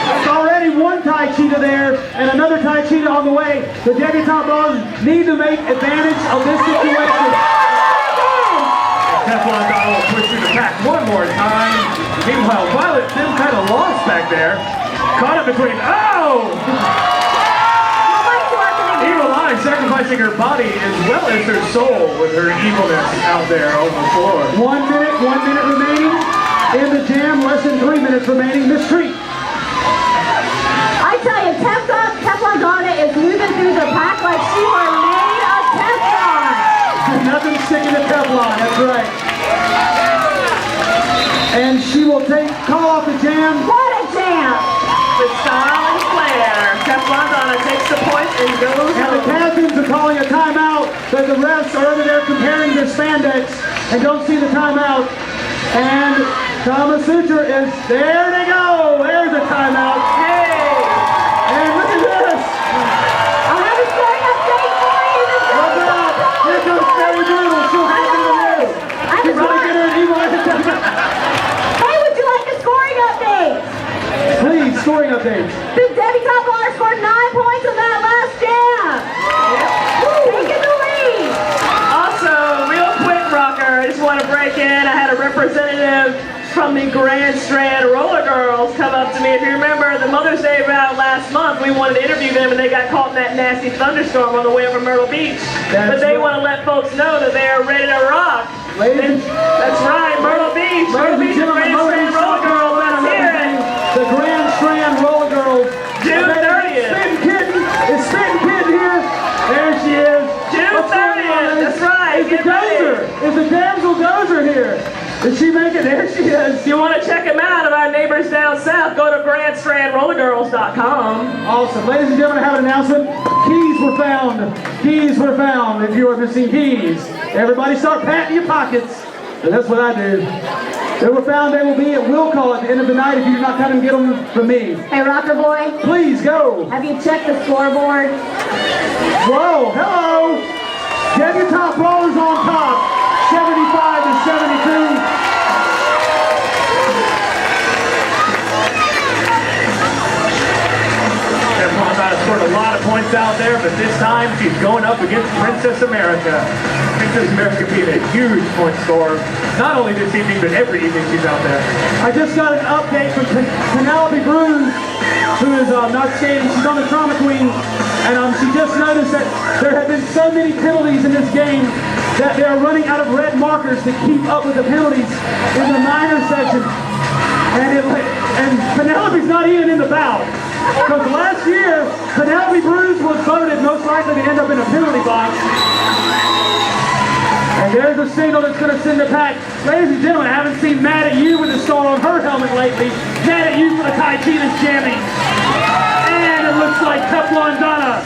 There's already one Tai Cheetah there and another Tai Cheetah on the way. The debutante brawlers need to make advantage of this situation. Teflon Donna will push through the pack one more time. Meanwhile, Violet Finn kind of lost back there. Caught up between, Evil Eye sacrificing her body as well as her soul with her evilness out there on the floor. 1 minute remaining. in the jam. Less than 3 minutes remaining. Miss Treat. I tell you, Teflon Donna is moving through the pack like she were made of Teflon. Nothing sticking to Teflon, that's right. And she will call off the jam. What a jam! With style and flair, Teflon Donna takes the points and goes And the home. captains are calling a timeout, but the refs are over there comparing their spandex and don't see the timeout. And Thomas Sucher is, there they go, there's a timeout. Hey! And look at this. I have a scoring update for you. Look out, here comes Terry Brutal, she'll have it to do. She's going to get her an evil timeout. Hey, would you like a scoring update? Please, scoring updates. The Debbie Top Roller scored 9 points on that last jam. Taking the lead. Also, real quick, Rocker, I just want to break in. I had a representative from the Grand Strand Roller Girls come up to me. If you remember the Mother's Day route last month, we wanted to interview them and they got caught in that nasty thunderstorm on the way over Myrtle Beach. But they want to let folks know that they are ready to rock. That's right, Myrtle Beach. Myrtle Beach, the Grand Strand Roller Girls. Let's hear it. The Grand Strand Roller Girls. June 30th. Spitting Kitten. Is Spitting Kitten here? There she is. June 30th. That's right. Is the Dozer? Is the damsel Dozer here? Did she make it? There she is. If you want to check them out of our neighbors down south, go to grandstrandrollergirls.com. Awesome. Ladies and gentlemen, I have an announcement. Keys were found. Keys were found. If you are missing keys, everybody start patting your pockets. And that's what I do. They were found. They will be at will call at the end of the night if you do not come and get them from me. Hey, Rocker Boy, Please go. have you checked the scoreboard? Whoa. Hello. Debbie Top Rollers on top. 75 to 72. Teflon Donna scored a lot of points out there, but this time she's going up against Princess America. Princess America being a huge point scorer, not only this evening, but every evening she's out there. I just got an update from Penelope Bruce, who is not skating. She's on the Trauma Queen, and she just noticed that there have been so many penalties in this game that they are running out of red markers to keep up with the penalties in the minor section. And Penelope's not even in the bout. Because last year, Penelope Bruce was voted most likely to end up in a penalty box. And there's a signal that's going to send the pack. Ladies and gentlemen, I haven't seen Mad at You with a star on her helmet lately. Mad at You for the Tai Chi's jamming. And it looks like Teflon Donna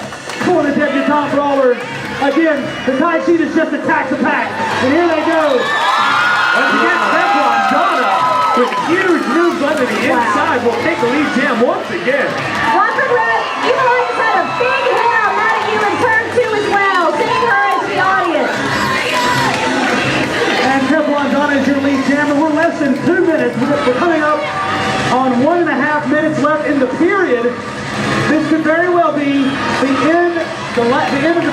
for the debutante brawlers. Again, the Tai Chi is just attack the pack. And here they go. Once again, Teflon Donna with huge moves under the inside will take the lead jam once again. Rocker Red, Evil Eyes had a big hit on Mad at You in turn 2 as well, sending her into the audience. And Teflon Donna is your lead jammer. We're less than 2 minutes. We're coming up on 1.5 minutes left in the period. This could very well be the end of the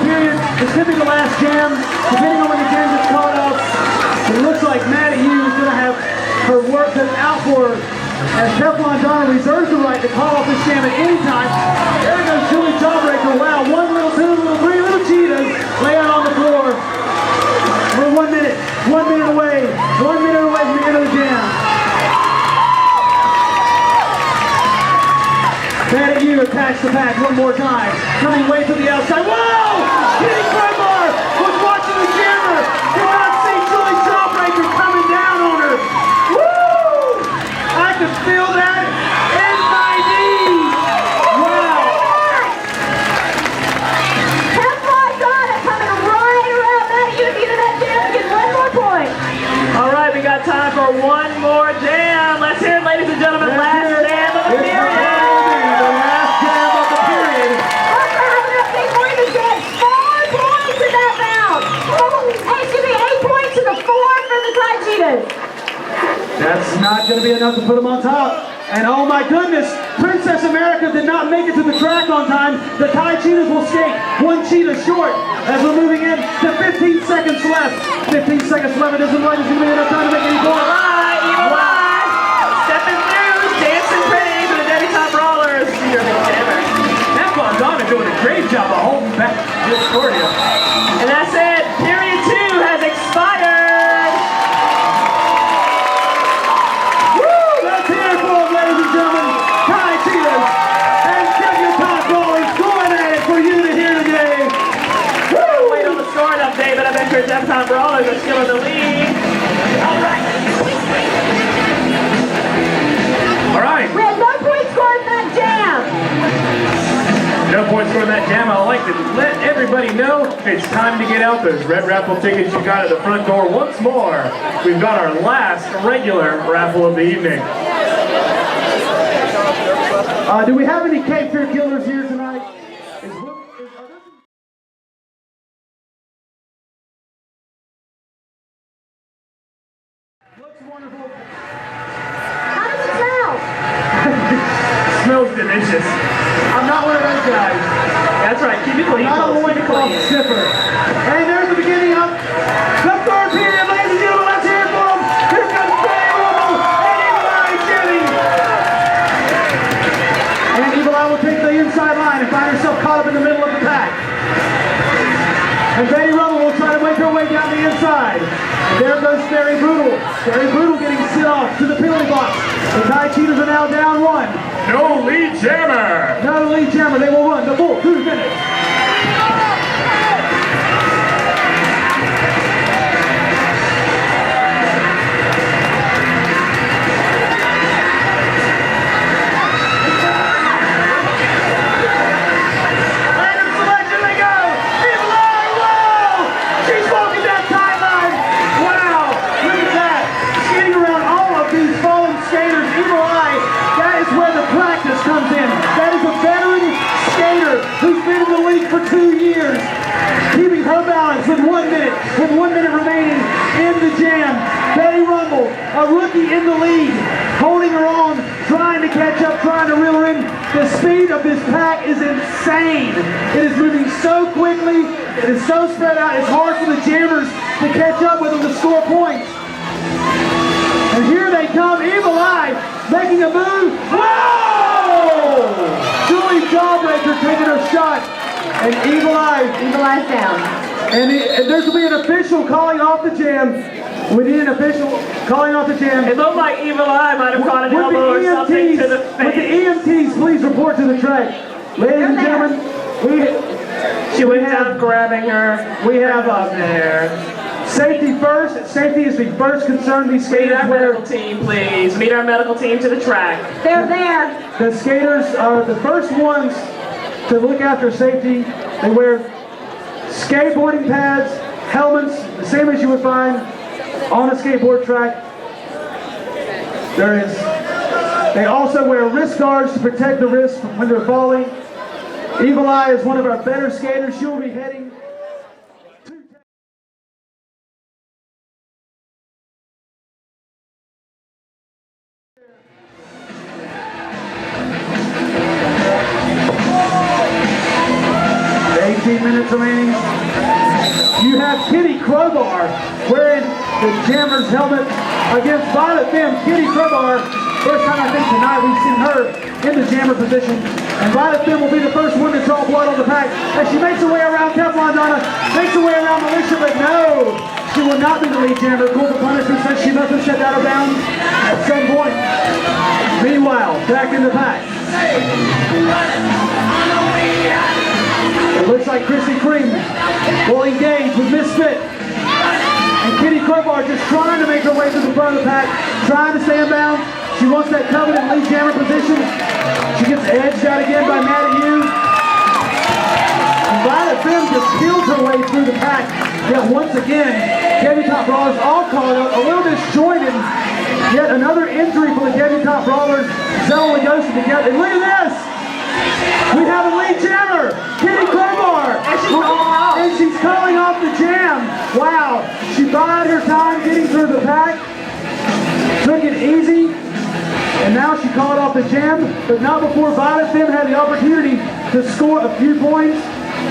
period. This could be the last jam, depending on when the jam gets caught up. It looks like Mad at You is going to have her work cut out for her, as Teflon Donna reserves the right to call off this jam at any time. There goes Julie Jawbreaker. Wow, 1 little, 2 little, 3 little cheetahs lay out on the floor. We're 1 minute away. 1 minute away from the end of the jam. Mad at You attacks the pack one more time. Coming way to the outside. Whoa! Kitty Crowbar was watching the jammer. Did not see Julie Jawbreaker coming down on her. Woo! I could feel that in my knees. Wow! Teflon Donna coming right around Mad at You at the end of that jam to get 1 more point. All right, we got time for one more jam. Let's hear it, ladies and gentlemen. Last jam of the It's period. the last jam of the period. Rocker, have an update for you to get 4 points in that bout. Hey, excuse me, 8 points to the 4 for the Tai Cheetahs. That's not going to be enough to put them on top. And oh my goodness, Princess America did not make it to the track on time. The Tai Cheetahs will skate 1 cheetah short as we're moving in to 15 seconds left. 15 seconds left. It doesn't look like there's going to be enough time to make any All points. right, Evil Eyes, stepping through, dancing pretty for the Debbie Top Rollers. Your big jammer. Teflon Donna doing a great job of holding back this for you. And that's it. Period 2 has expired. Jam, I'd like to let everybody know it's time to get out those red raffle tickets you got at the front door. Once more, we've got our last regular raffle of the evening. Do we have any Cape Fear Killers here tonight? Looks wonderful. How does it smell? Smells delicious. I'm not one of those guys. That's right, keep it clean. Not a loincloth sniffer. And there's the beginning of the third period, ladies and gentlemen. Let's hear it for them. Here comes Betty Rumble and Evil Eye Jimmy. And Evil Eye will take the inside line and find herself caught up in the middle of the pack. And Betty Rumble will try to make her way down the inside. And there goes Very Brutal. Very Brutal getting sit off to the penalty box. The Thai Cheaters are now down one. No lead jammer. No lead jammer. They will run the full 2 minutes. For 2 years, keeping her balance with 1 minute, remaining in the jam. Betty Rumble, a rookie in the lead, holding her own, trying to catch up, trying to reel her in. The speed of this pack is insane. It is moving so quickly, it is so spread out, it's hard for the jammers to catch up with them to score points. And here they come, Evil Eye, making a move. Whoa! Julie Jawbreaker taking her shot. And Evil Eye's down. And there will be an official calling off the jam. We need an official calling off the jam. It looked like Evil Eye might have caught an elbow or something to the face. Would the EMTs please report to the track? Ladies and gentlemen, she went down grabbing her. We have up there. Safety first. Safety is the first concern. These skaters Meet our medical team, please. Meet our medical team to the track. They're there. The skaters are the first ones to look after safety. They wear skateboarding pads, helmets, the same as you would find on a skateboard track. They also wear wrist guards to protect the wrists when they're falling. Evil Eye is one of our better skaters. She will be heading to 18 minutes remaining. You have Kitty Crowbar wearing the Jammer's helmet against Violet Femme. Kitty Crowbar, first time I think tonight we've seen her in the Jammer position. And Violet Femme will be the first one to draw blood on the pack as she makes her way around Teflon Donna, makes her way around Militia, but no, she will not be the lead Jammer. Cool punishment says she must have stepped out of bounds at some point. Meanwhile, back in the pack. It looks like Chrissy Cream will engage with Misfit. And Kitty Crowbar just trying to make her way to the front of the pack, trying to stay in bounds. She wants that coveted lead jammer position. She gets edged out again by Maddie Hughes. And Violet Femme just peels her way through the pack. Yet once again, debutante brawlers all caught up, a little disjointed. Yet another injury for the debutante brawlers. Zell and Yoshi together. And look at this! We have a lead jammer, Kitty Crowbar, and she's calling off the jam. Wow, she bided her time getting through the pack, took it easy, and now she called off the jam, but not before Violet Femme had the opportunity to score a few points.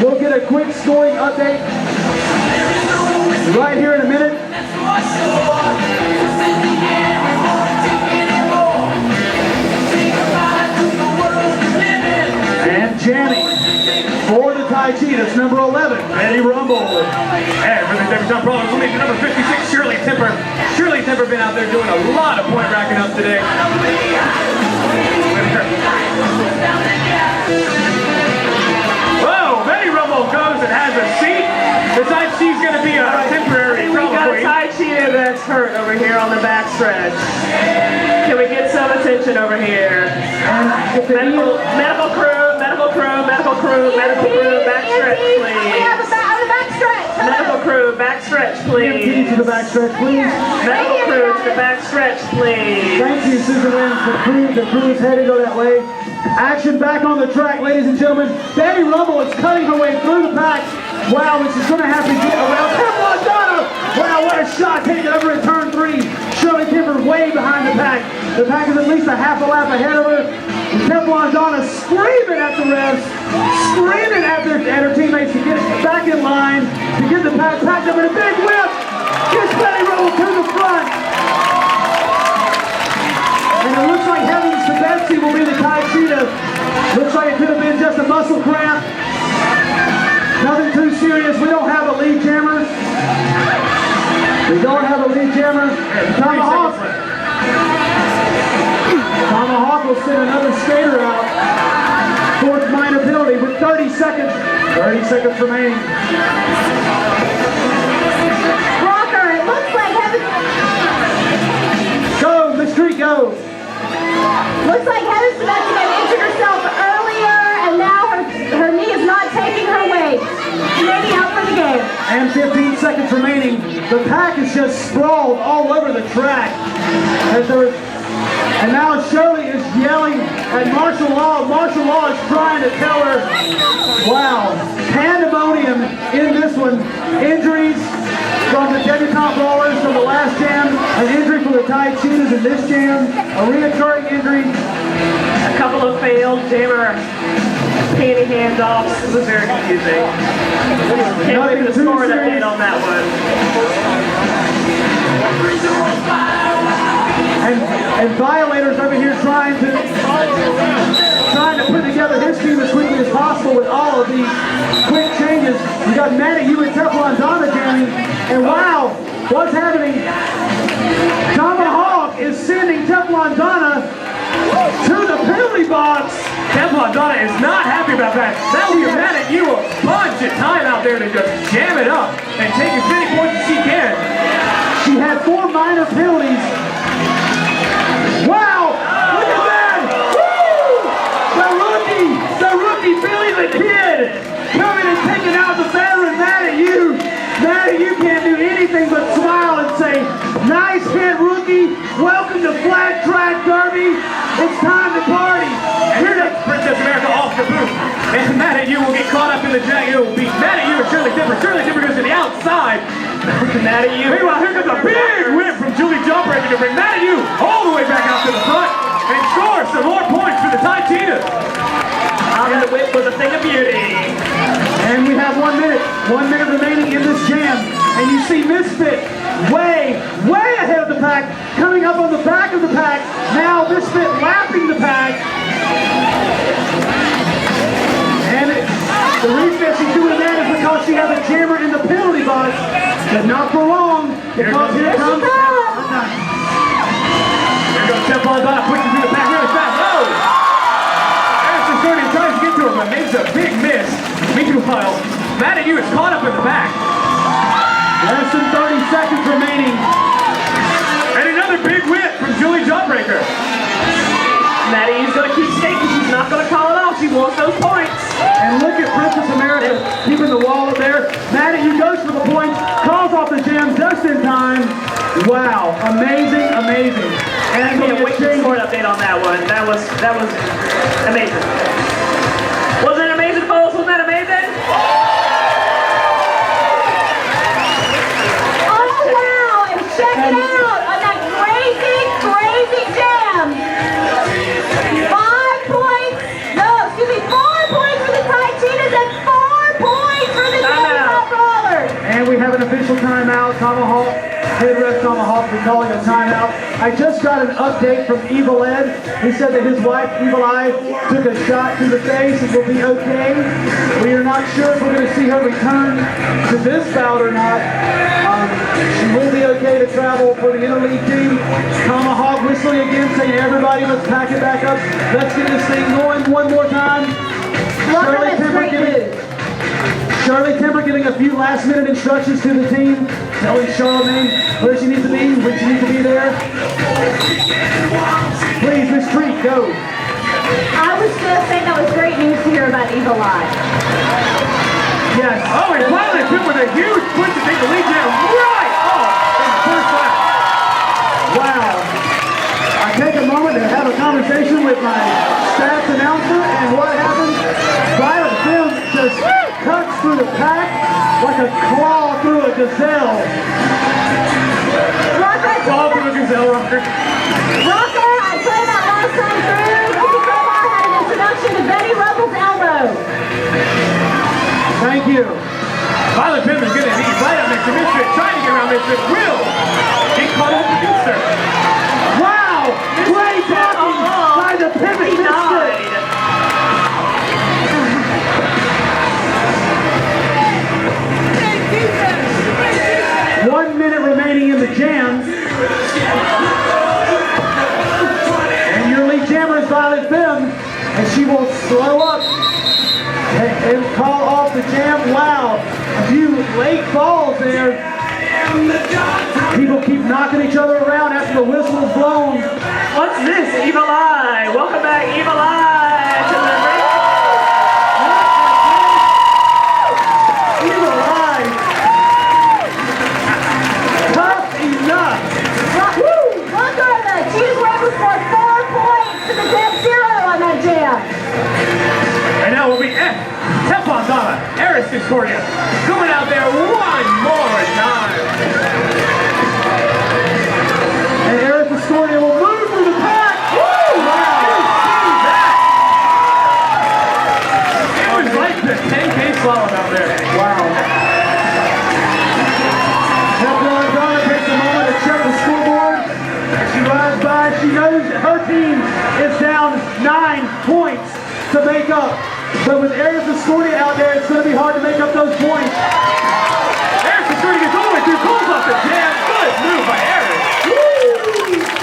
We'll get a quick scoring update right here in a minute. And jamming for the Tai Chi, that's number 11, Betty Rumble. And for the debutante brawlers, we'll make number 56, Shirley Temper. Shirley Temper been out there doing a lot of point racking up today. Whoa, Betty Rumble goes and has a seat. Besides, she's going to be a temporary We got a queen. Tai Cheater that's hurt over here on the back stretch. Can we get some attention over here? And if the Medical crew crew, backstretch, We please. have a backstretch. Medical crew, backstretch, EMT please. to the backstretch, please. Medical crew to the backstretch, please. Thank you, Susan Williams. The crew is headed to that way. Action back on the track, ladies and gentlemen. Betty Rumble is cutting her way through the pack. Wow, and she's going to have to get around. Teflon Donna! Wow, what a shot taken over in turn 3. Shirley Kimber way behind the pack. The pack is at least a half a lap ahead of her. And Teflon Donna screaming at the refs, screaming at her teammates to get back in line, to get the pack packed up in a big whip. Gets Betty Rumble to the front. And it looks like heavens to Betsy will be the Kai Cheetah. Looks like it could have been just a muscle cramp. Nothing too serious. We don't have a lead jammer. We don't have a lead jammer. Tomahawk will send another skater out. Fourth minor penalty with 30 seconds. 30 seconds remaining. Walker, it looks like Heaven. Go, Miss Creek, go. Looks like Heather Sebastian had injured herself earlier, and now her knee is not taking her weight. She may be out for the game. And 15 seconds remaining. The pack is just sprawled all over the track. And now Shirley is yelling at Martial Law. Martial Law is trying to tell her, wow, pandemonium in this one. Injuries from the debutante brawlers from the last jam, an injury from the Tide Cheetahs in this jam, a reoccurring injury. A couple of failed jammer panty handoffs. This was very confusing. Can't wait for the score update on that one. And Violators over here trying to put together his team as quickly as possible with all of these quick changes. We got Maddie, you and Teflon Donna jamming, and wow, what's happening? Tomahawk is sending Teflon Donna to the penalty box. Teflon Donna is not happy about that. That will be mad at you. A bunch of time out there to just jam it up and take as many points as she can. She had 4 minor penalties. Wow! Look at that! Woo! The rookie Billy the Kid coming and taking out the veteran Maddie. You can't do anything but smile and say, nice hit, rookie. Welcome to Flat Track Derby. It's time to party. And here comes Princess America off the booth. And Mad at You will get caught up in the drag. It will be Mad at You and Shirley Timber. Shirley Timber goes to the outside. Mad at You. Meanwhile, here comes a big whip from Julie Jawbreaker to bring Mad at You all the way back out to the front and score some more points for the Tide Cheetahs. And the whip was a thing of beauty. And we have 1 minute. 1 minute remaining in this jam. And you see Misfit way ahead of the pack, coming up on the back of the pack. Now Misfit lapping the pack. And the reason that she's doing that is because she has a jammer in the penalty box. But not for long, because here comes Teflon Donna pushing through the pack really fast. Oh! Harrison Sturdy tries to get to him, but makes a big miss. Meanwhile, Mad at You is caught up in the back. less than 30 seconds remaining. And another big whip from Julie Jawbreaker. Maddie's gonna keep skating. She's not gonna call it off. She wants those points. And look at Princess America keeping the wall up there. Maddie, he goes for the points, calls off the jam just in time. Wow, amazing. And I can't wait for the score update on that one. That was amazing. Wasn't it amazing, folks? Wasn't that amazing? Oh wow! And check it out on that crazy jam. 5 points. No, excuse me, 4 points for the Tide Cheetahs and 4 points for the Debutante Brawlers. And we have an official timeout. Tomahawk, head ref Tomahawk, we're calling a timeout. I just got an update from Evil Ed. He said that his wife, Evil Eye, took a shot to the face and will be okay. We are not sure if we're going to see her return to this bout or not. She will be okay to travel for the interleague team. Tomahawk whistling again, saying everybody, let's pack it back up. Let's get this thing going one more time. Shirley Timber giving a few last-minute instructions to the team, telling Charlamagne where she needs to be, when she needs to be there. Please, Miss Creek, go. I was just saying that was great news to hear about Evil Eye. Oh, and finally hit with a huge push to take the lead down right off in the first lap. Wow. I take a moment to have a conversation with my stats announcer, and what happens? Violet Film just cuts through the pack like a claw through a gazelle. Claw through a gazelle, Rocker. Rocker, I played that last time through. Kiki Crowbar had an introduction to Betty Rubble's elbow. Thank you. Violet Pim is going to be right up next to Misfit, trying to get around Misfit. Will get caught up against her. Wow! Great blocking by the pivot Misfit. 1 minute remaining in the jam. And your lead jammer is Violet Pim, and she will slow up and call off the jam. Wow, a few late falls there. People keep knocking each other around after the whistle is blown. What's this? Evil Eye. Welcome back, Evil Eye, to the ring. Evil Eye. Tough enough. Rocker, the Cheese Rebels scored 4 points to the dead 0 on that jam. And now will be Teflon Donna, Eris Discordia, coming out there one more time. And Eric Discordia will move through the pack. Woo! Wow! See that? It was like the 10K slalom out there. Wow. Teflon Donna takes a moment to check the scoreboard. As she rides by, she knows that her team is down 9 points to make up. But with Eris Discordia out there, it's going to be hard to make up those points. Eris Discordia gets all the way through, pulls off the jam. Good move by Eris.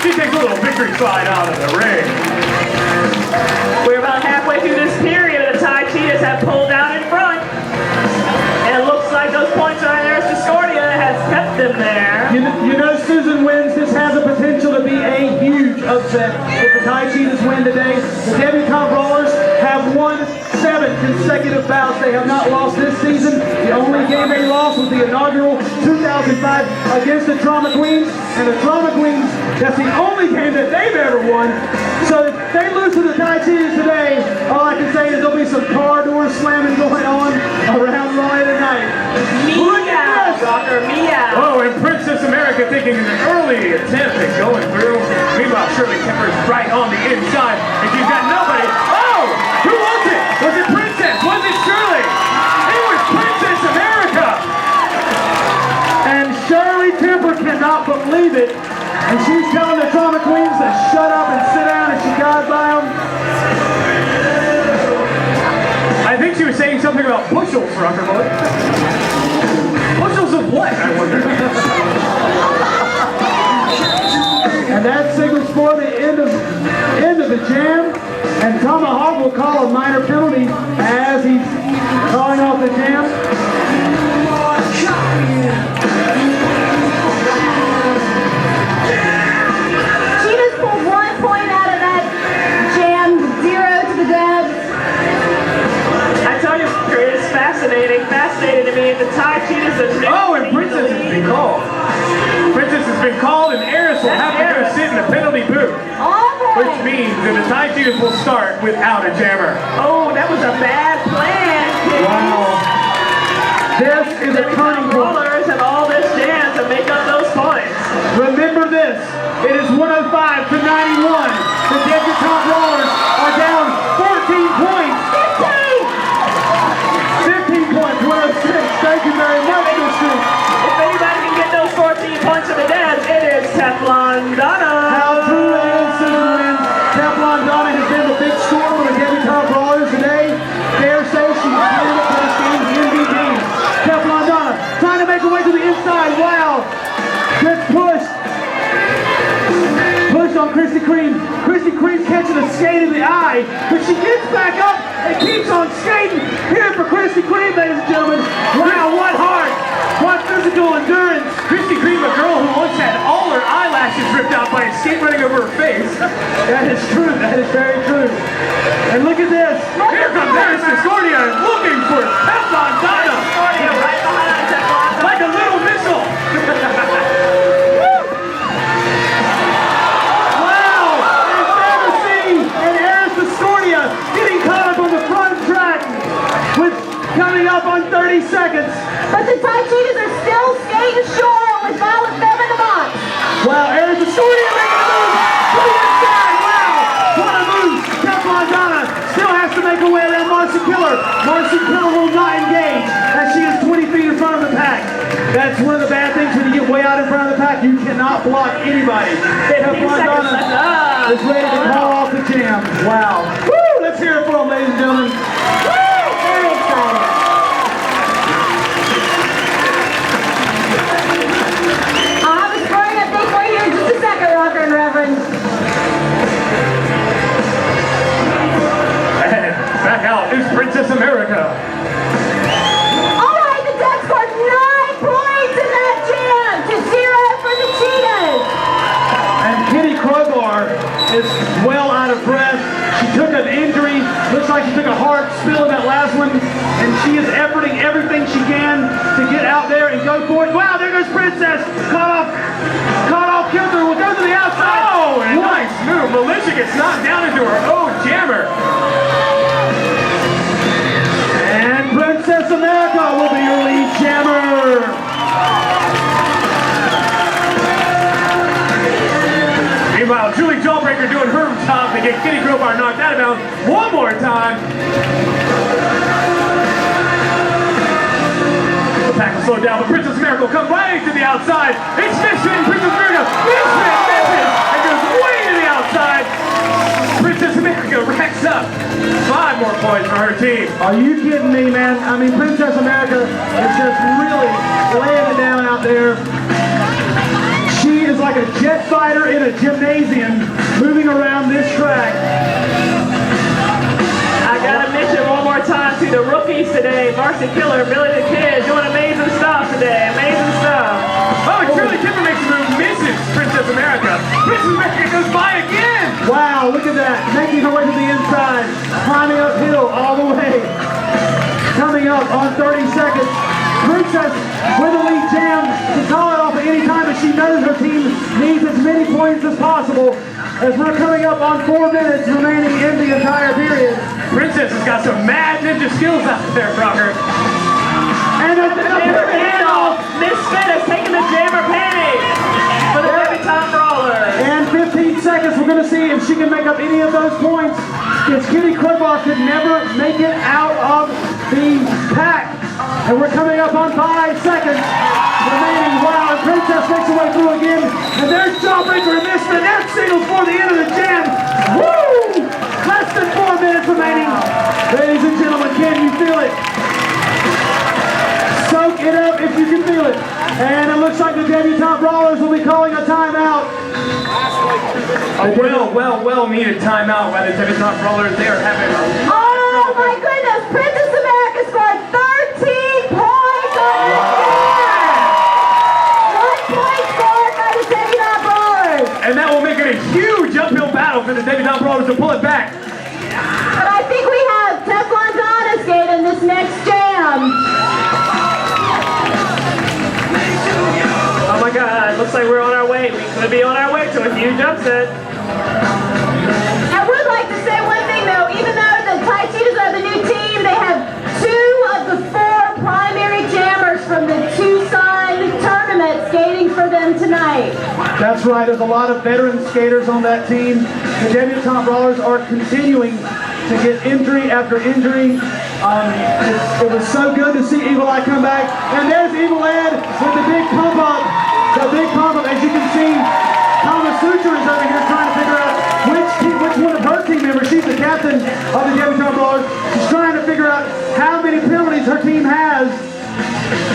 She takes a little victory slide out of the ring. We're about halfway through this period, and the Thai Cheetahs have pulled out in front. And it looks like those points on Eris Discordia has kept them there. You know Susan wins. This has the potential to be a huge upset if the Thai Cheetahs win today. The debutante rollers have won 7 consecutive bouts. They have not lost this season. The only game they lost was the inaugural 2005 against the Trauma Queens. And the Trauma Queens, that's the only game that they've ever won. So if they lose to the Thai Cheetahs today, all I can say is there'll be some car door slamming going on around Raleigh tonight. Look at this! Rocker, meow. Oh, and Princess America taking an early attempt at going through. Meanwhile, Shirley Kemper's right on the inside, and she's got nobody. Oh! Who was it? Was it Princess? Was it Shirley? It was Princess America! And Shirley Temper cannot believe it. And she's telling the Trauma Queens to shut up and sit down as she guides by them. I think she was saying something about bushels, Rockerboy. Bushels of what, I wonder? And that signals for the end of the jam. And Tomahawk will call a minor penalty as he's calling off the jam. Cheetahs pulled 1 point out of that jam, 0 to the Debs. I tell you, it's fascinating to me. The Thai Cheetahs are Oh, and Princess has been called. Princess has been called, and Eris will have to go sit in the penalty booth. Which means that the Thai Cheetahs will start without a jammer. Oh, that was a bad plan, kid. Wow. This is a turning point. Rollers have all this jam to make up those points. Remember this. It is 105 to 91. The debutante rollers are down 14 points. 15 points, 106. Thank you very much, Mr. If anybody can get those 14 points for the Debs, it is Teflon Donna. How true it is, Susan wins. Teflon Donna has been the big score for the debutante rollers today. Dare say she's playing up for this game's MVP. Teflon Donna trying to make her way to the inside. Wow. Gets pushed. Pushed on Kristi Cream. Kristi Cream's catching a skate in the eye, but she gets back up and keeps on skating. Here for Kristi Cream, ladies and gentlemen. Wow, what heart. What physical endurance. Kristi Cream, a girl who once had all her eyelashes ripped out by a skate running over her face. That is true. That is very true. And look at this. Here comes Eris Discordia looking for Teflon Donna. 30 seconds. But the Tai Cheetahs are still skating short with Bout with them in the box. Wow, Eric Estonia making a move to the inside. Wow, what a move. Teflon Donna still has to make her way around Marcy Killer. Marcy Killer will not engage as she is 20 feet in front of the pack. That's one of the bad things when you get way out in front of the pack. You cannot block anybody. 15 Teflon seconds Donna left. is ready to call off the jam. Wow. Woo, let's hear it for them, ladies and gentlemen. Very excited. I'll have a scoring update for you in just a second, Rocker and Reverend. And back out is Princess America. All right, the Ducks scored 9 points in that jam to 0 for the Cheetahs. And Kitty Crowbar is well out of breath. She took an injury, looks like she took a hard spill in that last one, and she is efforting everything she can to get out there and go for it. Wow, there goes Princess. Caught off kilter, will go to the outside. Oh, and a nice move. Militia gets knocked down into her own jammer. And Princess America will be your lead jammer. Meanwhile, Julie Jawbreaker doing her job to get Kitty Crowbar knocked out of bounds one more time. The pack will slow down, but Princess America will come right to the outside. It's missing. Princess America misses, and goes way to the outside. Princess America racks up 5 more points for her team. Are you kidding me, man? I mean, Princess America is just really laying it down out there. She is like a jet fighter in a gymnasium moving around this track. I gotta mention one more time to the rookies today, Marcy Killer, Billy the Kid, doing amazing stuff today, amazing stuff. Oh, and Shirley Kipper makes a move, misses Princess America. Princess America goes by again. Wow, look at that. Making her way to the inside, climbing uphill all the way. Coming up on 30 seconds. Princess with a lead jam to call it off at any time, but she knows her team needs as many points as possible as we're coming up on 4 minutes remaining in the entire period. Princess has got some mad ninja skills out there, Rocker. And a Jammer handoff. Miss Smith has taken the jammer panty for the debutante brawlers. And 15 seconds, we're going to see if she can make up any of those points. Because Kitty Crowbar could never make it out of the pack. And we're coming up on 5 seconds remaining. Wow, and Princess makes her way through again. And there's Jawbreaker and Miss Smith. That signals for the end of the jam. Woo! Less than 4 minutes remaining. Ladies and gentlemen, can you feel it? Soak it up if you can feel it. And it looks like the debutante brawlers will be calling a timeout. A well needed timeout by the debutante brawlers. They are having Oh my goodness, Princess America scored 13 points on the jam. 1 point scored by the debutante brawlers. and that will make it a huge uphill battle for the debutante brawlers to pull it back. But I think we have Teflon Donna skating this next jam. Oh my God, looks like we're on our way. We could be on our way to a huge upset. I would like to say one thing though, even though the Tai Cheetahs are the new team, they have 2 of the 4 primary jammers from the Tucson tournament skating for them tonight. That's right, there's a lot of veteran skaters on that team. The debutante brawlers are continuing to get injury after injury. It was so good to see Evil Eye come back. And there's Evil Ed with the big pump up. The big pump up. As you can see, Thomas Sucher is over here trying to figure out which one of her team members. She's the captain of the debutante brawlers. She's trying to figure out how many penalties her team has.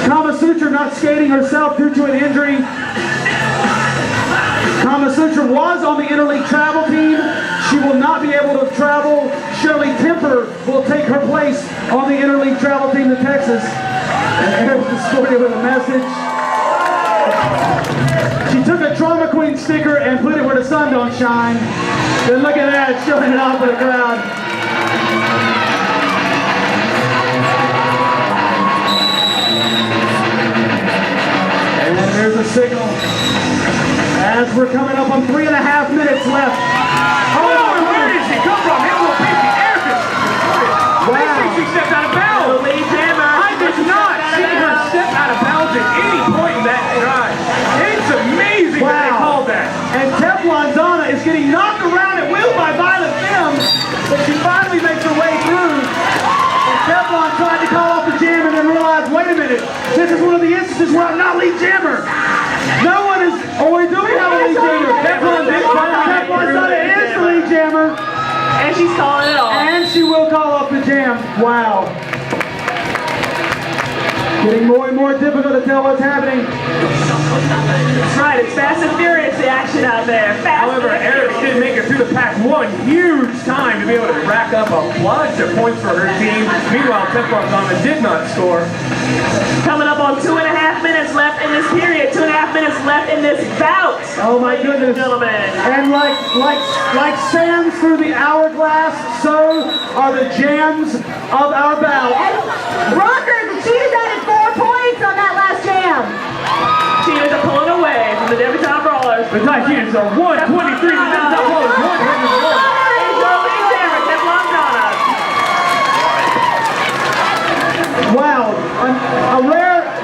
Kama Sutra not skating herself due to an injury. Kama Sutra was on the interleague travel team. She will not be able to travel. Shirley Temper will take her place on the interleague travel team to Texas. And Eric Estonia with a message. She took a Trauma Queen sticker and put it where the sun don't shine. Then look at that, showing it off for the crowd. And there's a signal. As we're coming up on 3.5 minutes left. Oh, and where did she come from? It will be the air. Wow. I think she stepped out of bounds. The lead jammer. I did not a minute. This is one of the instances where I'm not lead jammer. No one is, oh, we do have a lead jammer. Teflon Donna is the lead jammer. And she's calling it off. And she will call off the jam. Wow. Getting more and more difficult to tell what's happening. That's right, it's fast and furious, the action out there. Fast. However, Eric did make it through the pack one huge time to be able to rack up a bunch of points for her team. Meanwhile, Teflon Donna did not score. Coming up on 2.5 minutes left in this period, 2.5 minutes left in this bout. Oh my goodness. Gentlemen. And like sands through the hourglass, so are the jams of our bout. And Rocker, the Cheetahs added 4 points on that last jam. Cheetahs are pulling away from the Debutante Brawlers. The Thai Cheetahs are 123, the Debutante Brawlers 101. Here's your lead jammer, Teflon Donna. Wow,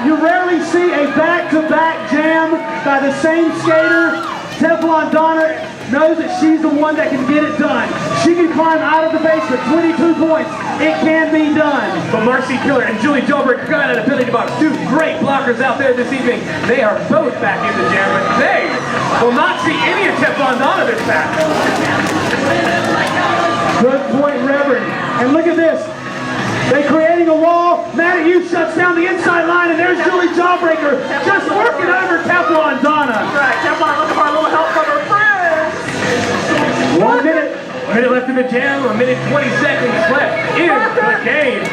you rarely see a back-to-back jam by the same skater. Teflon Donna knows that she's the one that can get it done. She can climb out of the base with 22 points. It can be done. But Marcy Killer and Julie Dobrik got an ability box. 2 great blockers out there this evening. They are both back in the jam, but they will not see any of Teflon Donna this back. Good point, Reverend. And look at this. They're creating a wall. Matt You shuts down the inside line, and there's Julie Jawbreaker just working over Teflon Donna. Right, Teflon looking for a little help from her friends. 1 minute. A minute left in the jam, a minute 20 seconds left in the game.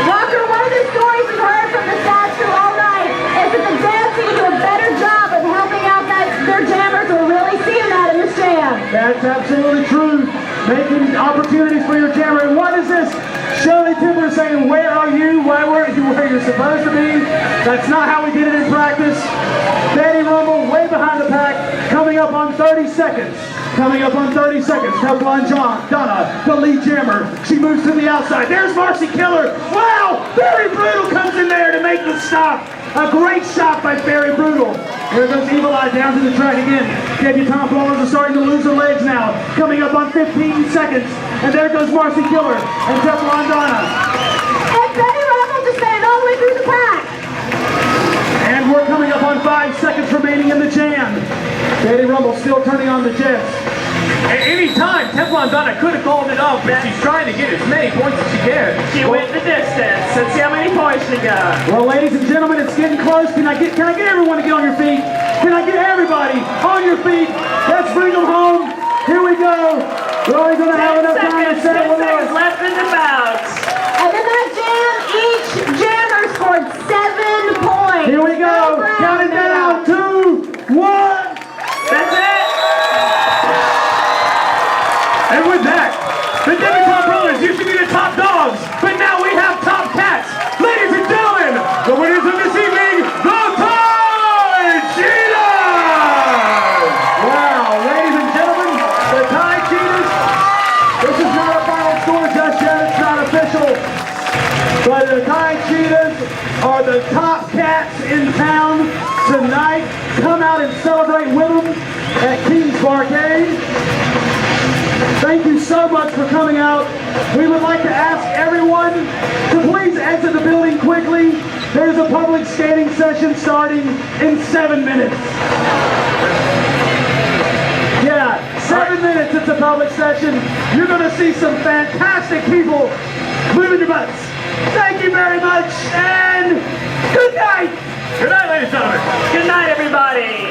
Rocker, one of the stories we've heard from the stats through all night is that the jams need to do a better job of helping out their jammers. We're really seeing that in this jam. That's absolutely true. Making opportunities for your jammer. And what is this? Shirley Timber saying, where are you? Why weren't you where you're supposed to be? That's not how we did it in practice. Betty Rumble way behind the pack, coming up on 30 seconds. Coming up on 30 seconds, Teflon Donna, the lead jammer. She moves to the outside. There's Marcy Killer. Wow! Very Brutal comes in there to make the stop. A great shot by Barry Brutal. There goes Evil Eye down to the track again. Debutante Brawlers are starting to lose their legs now. Coming up on 15 seconds. And there goes Marcy Killer and Teflon Donna. And Betty Rumble just made it all the way through the pack. And we're coming up on 5 seconds remaining in the jam. Betty Rumble still turning on the jets. At any time, Teflon Donna could have called it off, but she's trying to get as many points as she can. She went the distance. Let's see how many points she got. Well, ladies and gentlemen, it's getting close. Can I get everyone to get on your feet? Can I get everybody on your feet? Let's bring them home. Here we go. We're only going to have enough time to settle 10 seconds left in the bout. And in that jam, each jammer scored 7 points. Here we go. Counting down. 2, 1. That's it. And with that, the Debutante Brawlers used to be the top dogs, but now we have top cats. Ladies and gentlemen, the winners of this evening, the Thai Cheetahs! Wow, ladies and gentlemen, the Thai Cheetahs. This is not a final score just yet. It's not official. But the Thai Cheetahs are the top cats in town tonight. Come out and celebrate with them at King's Barcade. Thank you so much for coming out. We would like to ask everyone to please exit the building quickly. There's a public skating session starting in 7 minutes. Yeah, 7 minutes it's a public session. You're going to see some fantastic people moving your butts. Thank you very much, and good night. Good night, ladies and gentlemen. Good night, everybody.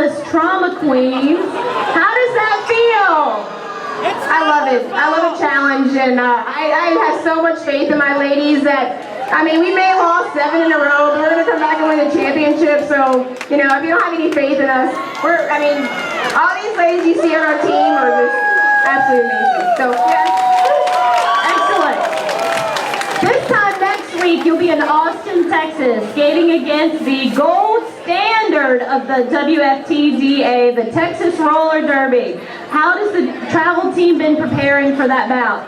Dallas Trauma Queens. How does that feel? I love it. I love a challenge, and I have so much faith in my ladies that, I mean, we may have lost 7 in a row, but we're going to come back and win the championship. So, you know, if you don't have any faith in us, I mean, all these ladies you see on our team are just absolutely amazing. So, yeah. Excellent. This time next week, you'll be in Austin, Texas, skating against the gold standard of the WFTDA, the Texas Roller Derby. How has the travel team been preparing for that bout?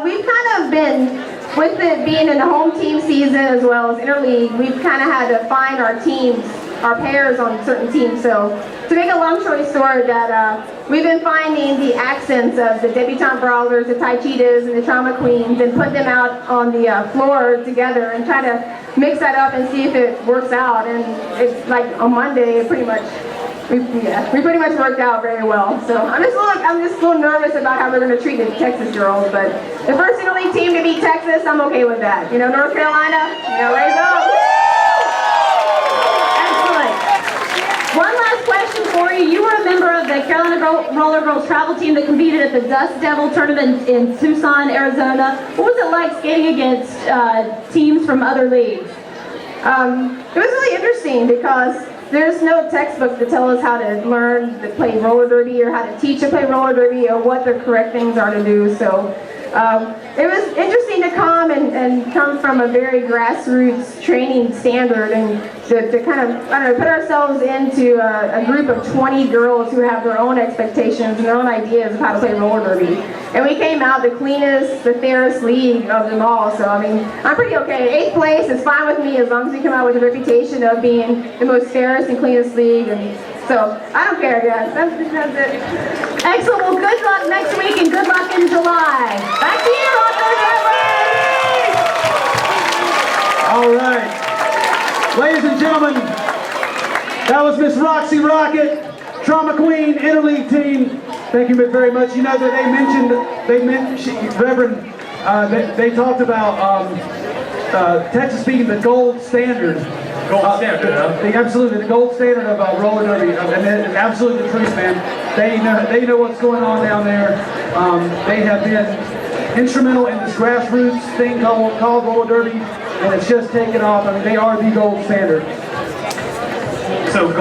We've kind of been, with it being in the home team season as well as interleague, we've kind of had to find our teams, our pairs on certain teams. So to make a long story short, that we've been finding the accents of the debutante brawlers, the Tai Cheetahs, and the Trauma Queens, and put them out on the floor together and try to mix that up and see if it works out. And it's like on Monday, it pretty much. We pretty much worked out very well. So I'm just a little nervous about how we're going to treat the Texas girls. But the first interleague team to beat Texas, I'm okay with that. You know, North Carolina, you know, raise up. Excellent. One last question for you. You were a member of the Carolina Rollergirls travel team that competed at the Dust Devil tournament in Tucson, Arizona. What was it like skating against teams from other leagues? It was really interesting because there's no textbook to tell us how to learn to play roller derby or how to teach to play roller derby or what the correct things are to do. So it was interesting to come and come from a very grassroots training standard and to kind of, I don't know, put ourselves into a group of 20 girls who have their own expectations and their own ideas of how to play roller derby. And we came out the cleanest, the fairest league of them all. So, I mean, I'm pretty okay. 8th place is fine with me as long as we come out with a reputation of being the most fairest and cleanest league. And so, I don't care, guys. That's it. Excellent. Well, good luck next week and good luck in July. Back to you, All right. Ladies and gentlemen, that was Miss Roxy Rocket, Trauma Queen, interleague team. Thank you very much. You know that they talked about Texas being the gold standard. Absolutely, the gold standard of roller derby, and it's absolutely the truth, man. They know what's going on down there. They have been instrumental in this grassroots thing called roller derby, and it's just taken off. I mean, they are the gold standard. So